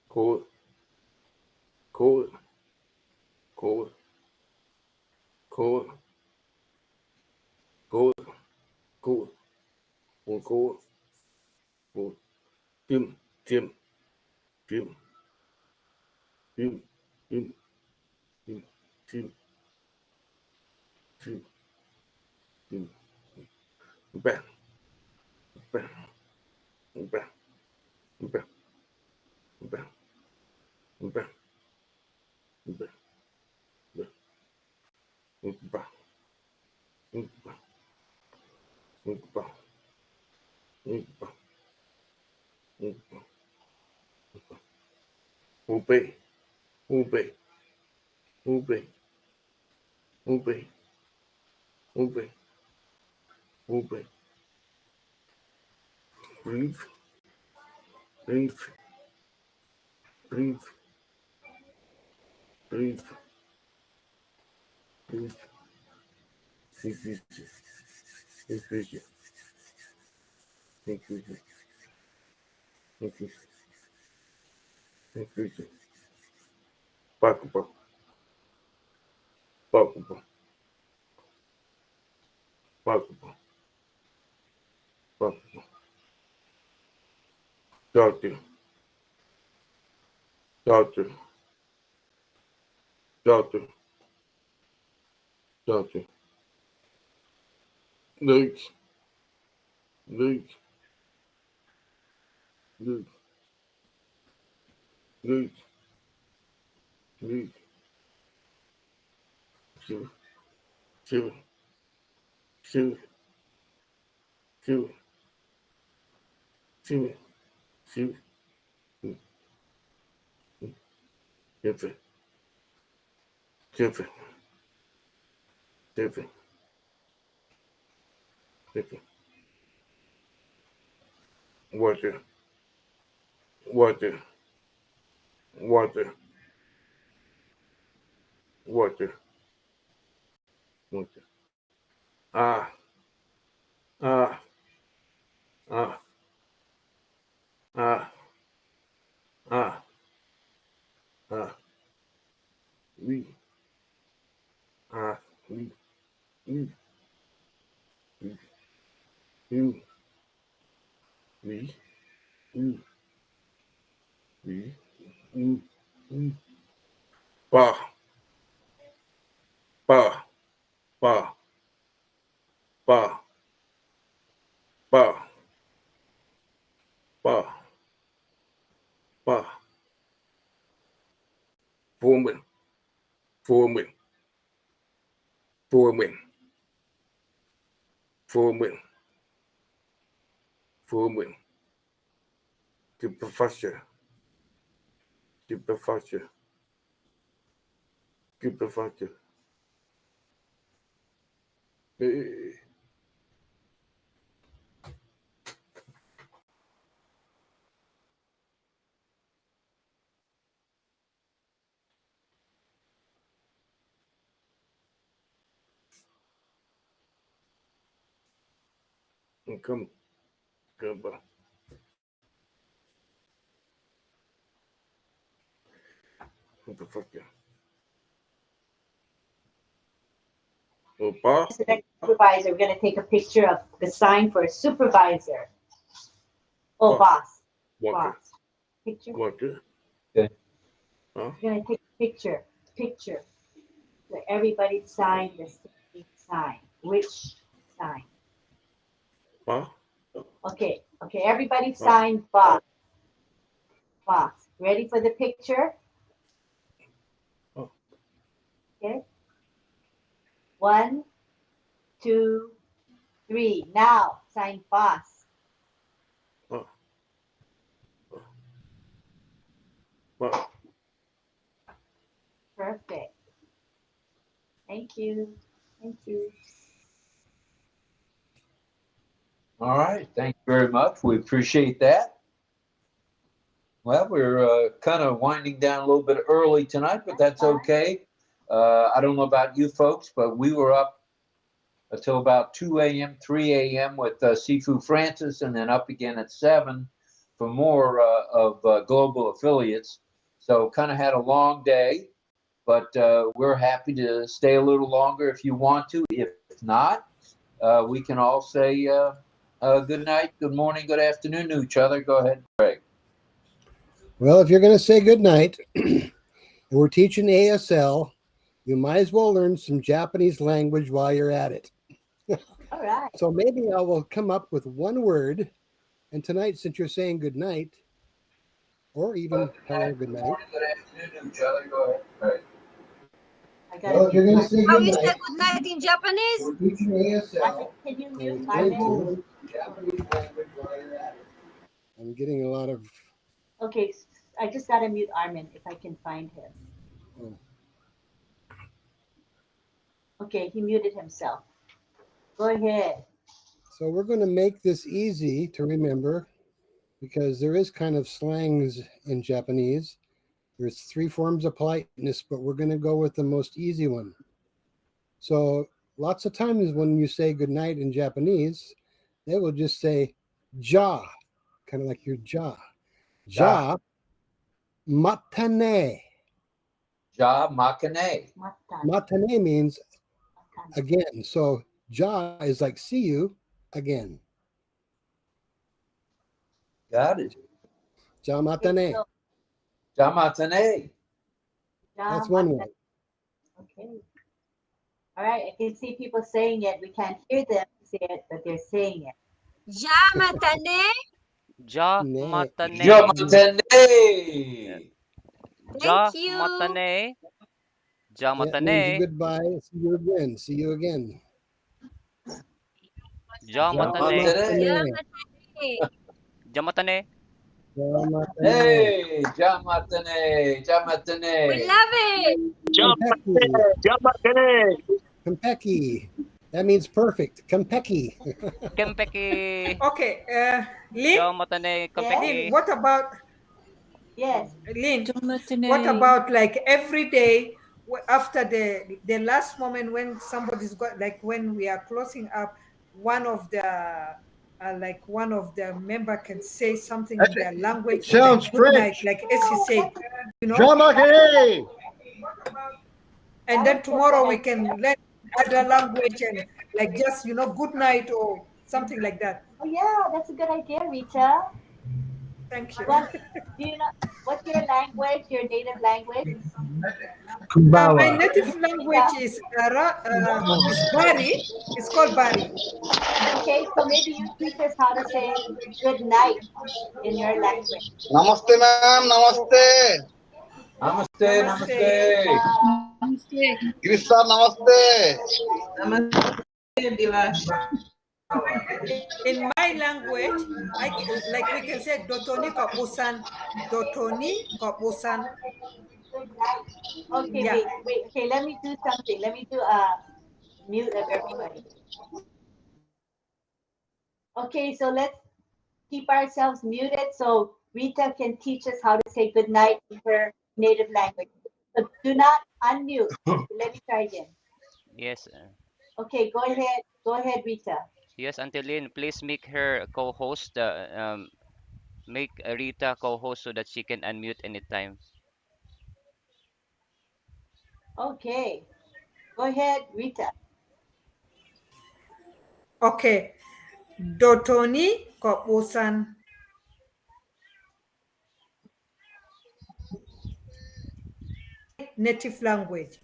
Cool. Cool. Cool. Cool. Cool. Cool. Cool. Cool. Tim. Tim. Tim. Tim. Tim. Tim. Tim. Tim. Tim. Bang. Bang. Bang. Bang. Bang. Bang. Bang. Obey. Obey. Obey. Obey. Obey. Obey. Breathe. Breathe. Breathe. Breathe. Breathe. Thank you. Thank you. Thank you. Thank you. Thank you. Back up. Back up. Back up. Back up. Doctor. Doctor. Doctor. Doctor. Luke. Luke. Luke. Luke. Luke. Two. Two. Two. Two. Two. Two. Different. Different. Different. Different. Water. Water. Water. Water. Water. Ah. Ah. Ah. Ah. Ah. Ah. We. Ah. We. We. We. You. We. You. We. You. We. Ba. Ba. Ba. Ba. Ba. Ba. Ba. Foreman. Foreman. Foreman. Foreman. Foreman. The professor. The professor. The professor. Come. Come on. What the fuck? Oh, boss? The next supervisor, we're going to take a picture of the sign for a supervisor. Oh, boss. Walker. Boss. Picture. Walker. Okay. Huh? We're going to take a picture. So everybody sign the same sign. Which sign? Huh? Okay. Everybody sign boss. Boss. Ready for the picture? Oh. Okay. 1, 2, 3. Now sign boss. Oh. Wow. Perfect. Thank you. Thank you. All right. Thank you very much. We appreciate that. Well, we're kind of winding down a little bit early tonight, but that's okay. I don't know about you folks, but we were up until about 2 a.m., 3 a.m. with Sifu Francis, and then up again at 7 for more of global affiliates. So kind of had a long day, but we're happy to stay a little longer if you want to. If not, we can all say good night, good morning, good afternoon to each other. Go ahead, Greg. Well, if you're going to say good night, and we're teaching ASL, you might as well learn some Japanese language while you're at it. All right. So maybe I will come up with one word. And tonight, since you're saying good night, or even hello, good night. Good afternoon to each other. Go ahead, Greg. Well, if you're going to say How good is night, the good night in Japanese? we're teaching ASL. Can you and mute we're going to Armin? learn Japanese language while you're at it. I'm getting a lot of. Okay, I just got to mute Armin if I can find him. Oh. Okay, he muted himself. Go ahead. So we're going to make this easy to remember because there is kind of slangs in Japanese. There's 3 forms of politeness, but we're going to go with the most easy one. So lots of times when you say good night in Japanese, they will just say ja, kind of like your jaw. Ja, matane. Ja makane. Matane means again. So ja is like see you again. Got it. Ja matane. Ja matane. That's one way. Okay. All right, I can see people saying it. We can't hear them. say it, but they're saying it. Jamatane. Jamatane. Jamatane. Thank you. Jamatane. That means Jamatane. goodbye. See you again. See you again. Jamatane. Jamatane. Jamatane. Hey, Jamatane. Jamatane. We love it. Jamatane. 𝗃𝗃𝗃𝗃. That means perfect. 𝗃𝗃𝗃𝗃. 𝗃𝗃𝗃𝗃. Okay, Lynn, Jamatane. Lynn, 𝗃𝗃𝗃. what about Yes. Lynn? Jamatane. What about like every day after the last moment when somebody's got, like when we are closing up, one of the member can say something in their language. Sounds Like good night, French. like as she said, you know. Jamatane. And then tomorrow we can learn other language and like just good night or something like that. Oh yeah, that's a good idea, Rita. Thank you. What do you know? What's your language? Your native language? My Kumbawa. native language is Bari. It's called Bari. Okay, so maybe you teach us how to say good night in your language. Namaste, ma'am. Namaste. Namaste. Namaste. Girish sir, namaste. Namaste, Bilash. In my language, like we can say Dotoni Kapusan, Dotoni Kapusan. Okay, Yeah. wait. Okay, let me do something. Let me do mute of everybody. Okay, so let's keep ourselves muted so Rita can teach us how to say good night in her native language. So do not unmute. Let me try again. Yes. Okay, go ahead. Go ahead, Rita. Yes, Auntie Lynn, please make her co-host. Make Rita co-host so that she can unmute anytime. Okay. Go ahead, Rita. Okay. Dotoni Kapusan. Native language.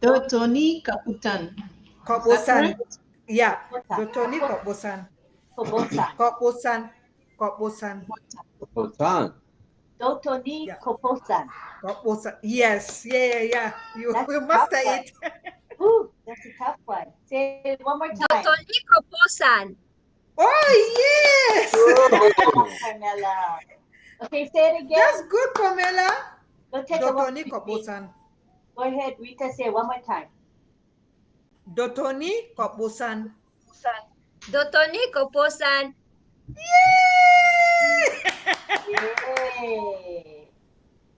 Dotoni Kaputan. Kapusan. Yeah. Kobosan. Dotoni Kapusan. Kobosan. Kapusan. Kapusan. Kobosan. Dotoni Kobosan. Kapusan. Yes. Yeah. You master it. Ooh, that's a tough one. Say it one more time. Dotoni Kapusan. Oh, yes. Carmela. Okay, say it again. That's good, Pamela. Go take Dotoni a Kapusan. Go ahead, Rita, say it one more time. Dotoni Kapusan. Dotoni Kapusan. Yay!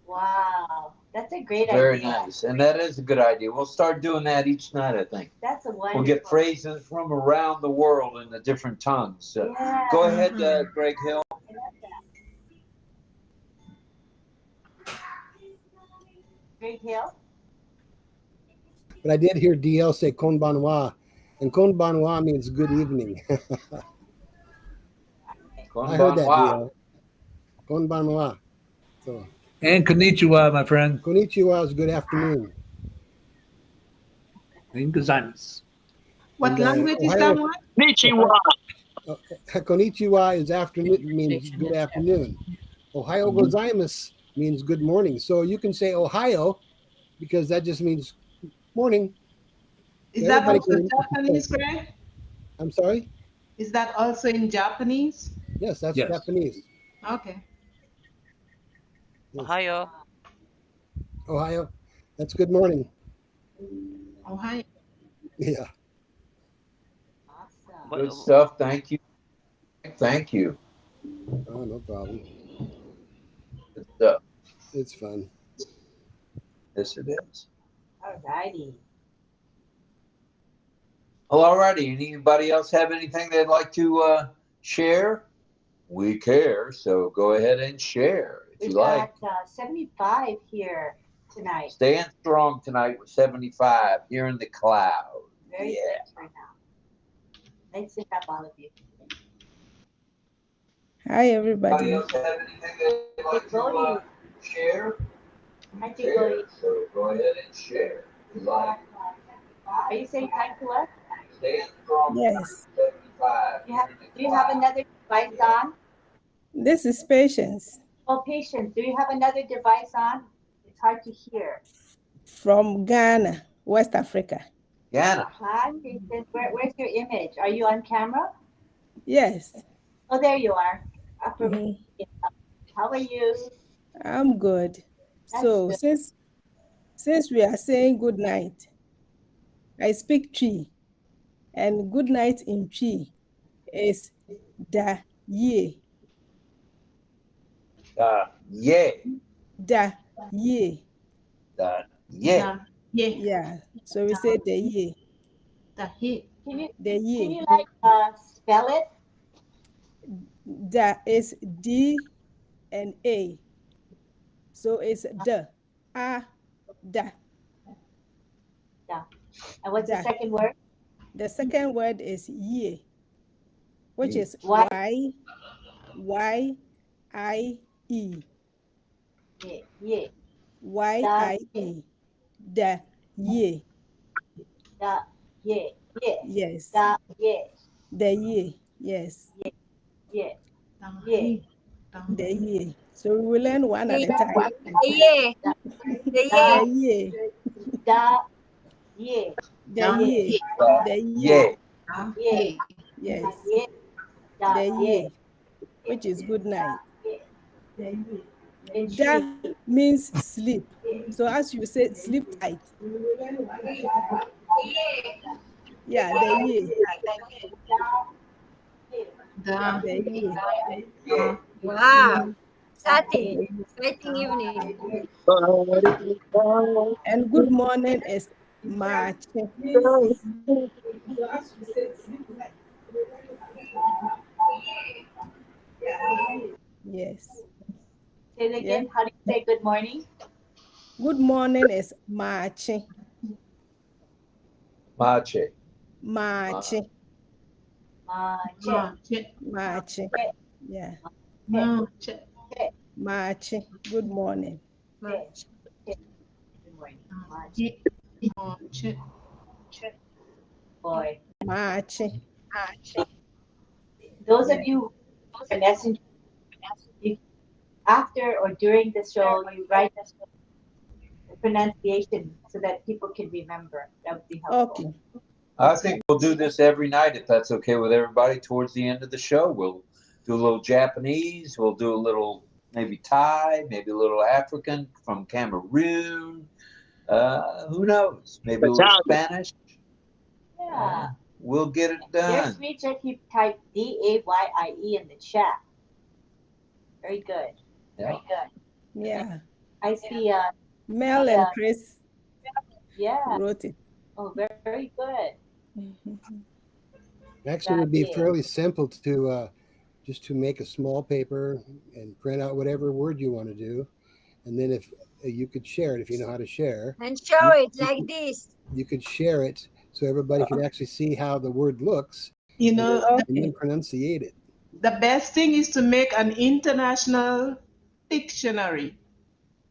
Wow, that's a great Very idea. nice. And that is a good idea. We'll start doing that each night, I think. That's a wonderful. We'll get phrases from around the world in the different tongues. So Yeah. go ahead, Greg Hill. Greg Hill? But I did hear DL say konbanwa, and konbanwa means good evening. I heard that, DL. Konbanwa. So. And konnichiwa, my friend. Konnichiwa is good afternoon. And gozaimasu. What language is that one? Konnichiwa. Konnichiwa is afternoon, means good afternoon. Ohayo gozaimasu means good morning. So you can say Ohio because that just means morning. Is that also Japanese, Greg? I'm sorry? Is that also in Japanese? Yes, that's Japanese. Okay. Yes. Ohio. Ohio. That's good morning. Ohio. Yeah. Awesome. Good stuff. Thank you. Thank you. Oh, no problem. Good stuff. It's fun. Yes, it is. All righty. Well, all righty. Anybody else have anything they'd like to share? We care, so go ahead and share if you like. We've got 75 here tonight. Staying strong tonight with 75 here in the cloud. Very good for now. Nice to have all of you. Hi, everybody. Anybody else have anything they'd like to share? Hi, Tigori. So go ahead and share if you like. Are you saying hi to us? Yes. Do you have another device on? This is Patience Oh, Patience, do you have another device on? It's hard to hear. from Ghana, West Africa. Ghana. Hi, Patience. Where's your image? Are you on camera? Yes. Oh, there you are. Mhm. How are you? I'm good. That's So good. since we are saying good night, I speak Twi, and good night in Twi is da ye. Yeah. Da ye. Yeah. Yeah. So we say the ye. Can you The ye. can you spell it? Da is D and A. So it's da. Da. Yeah. And what's the Da. second word? The second word is ye, which is Y. Y-I-E. Yeah. Y-I-E. Da ye. Da ye. Yes. Da ye. The ye. Yes. Yeah. Yeah. The ye. So we will learn one at a time. Yeah. The ye. Da ye. The ye. The Yeah. ye. Yes. The ye, which is good night. Da means sleep. So as you said, sleep tight. Yeah, the ye. The ye. Wow. Exciting evening. And good morning is March. Yes. Say it again. How do you say good morning? Good morning is March. Mache. March. March. March. Yeah. March. March. Good morning. Good morning. March. Boy. March. Those of you who are messenger, after or during the show, you write the pronunciation so that people can remember. That would be helpful. Okay. I think we'll do this every night if that's okay with everybody. Towards the end of the show, we'll do a little Japanese. We'll do a little maybe Thai, maybe a little African from Cameroon. Who knows? Maybe a little Spanish. Yeah. We'll get it There's done. Rita. He typed DAYIE in the chat. Very good. Very good. Yeah. I see. Mel and Chris wrote it. Oh, very good. Actually, it would be fairly simple to just to make a small paper and print out whatever word you want to do. And then if you could share it, if you know how to share. And show it like this. You could share it so everybody can actually see how the word looks. You know, and then pronunciate it. the best thing is to make an international dictionary,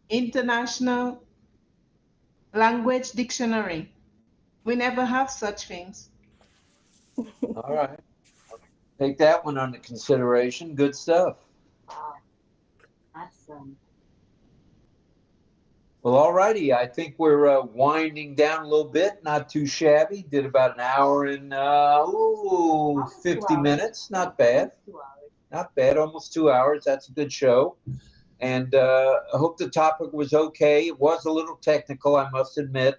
international language dictionary. We never have such things. All right. Take that one under consideration. Good stuff. Wow. Awesome. Well, all righty. I think we're winding down a little bit. Not too shabby. Did about an hour and 50 minutes. Not bad. Not bad. Almost 2 hours. That's a good show. And I hope the topic was okay. It was a little technical, I must admit.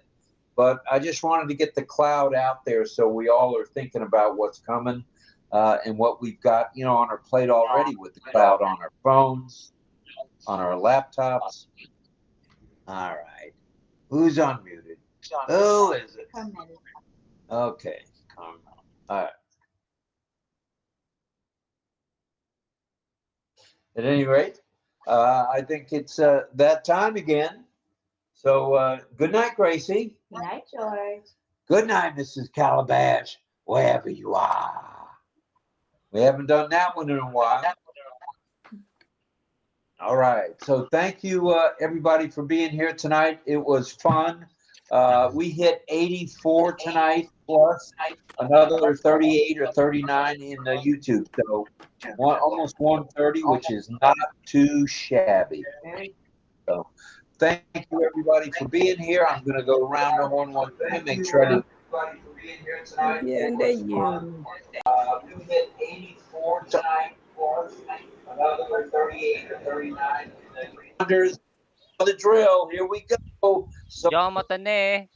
But I just wanted to get the cloud out there so we all are thinking about what's coming and what we've got, on our plate already with the cloud on our phones, on our laptops. All right. Who's unmuted? Who is it? Okay. All right. At any rate, I think it's that time again. So good night, Gracie. Good night, George. Good night, Mrs. Calabash, wherever you are. We haven't done that one in a while. All right. So thank you, everybody, for being here tonight. It was fun. We hit 84 tonight, plus another 38 or 39 in the YouTube. So almost 130, which is not too shabby. So thank you everybody for being here. I'm going to go around the horn one time, make sure I didn't. Yeah, and then you. We hit 84 tonight, plus another 38 or 39 in the the drill. Here we go. So Jo matane.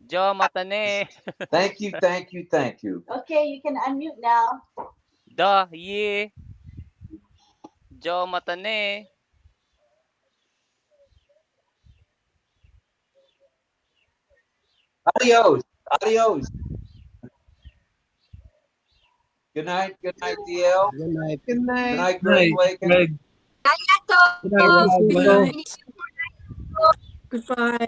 Jo matane. thank you, thank you, thank you. Okay, you can unmute now. Da ye. Jo matane. Adios, adios. Good night, DL. Good night. Good Good night. night, Greg Lakin. Greg. Good night, Rob. Lynn. Goodbye.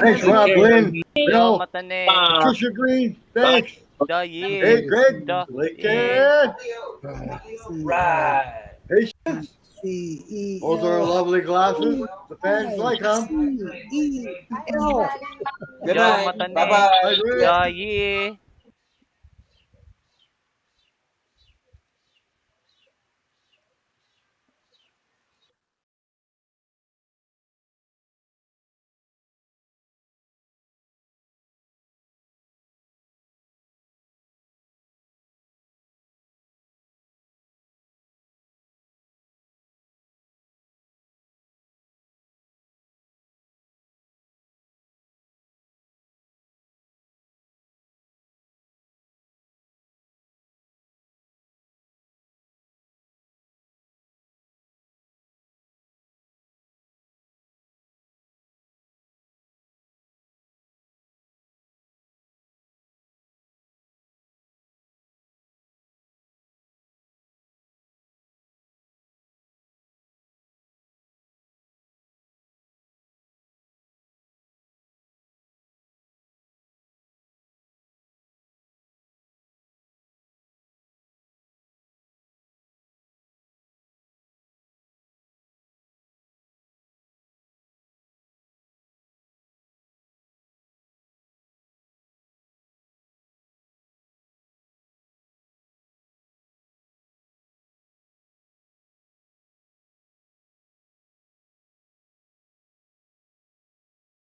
Thanks, Rob Lynn. Jo Bill, matane. Patricia Green. Thanks. Da ye. Hey, Greg. Da Lakin. Right. Patience. Those are lovely glasses. The fans like them. Good Jo night. matane. Bye-bye. Da ye.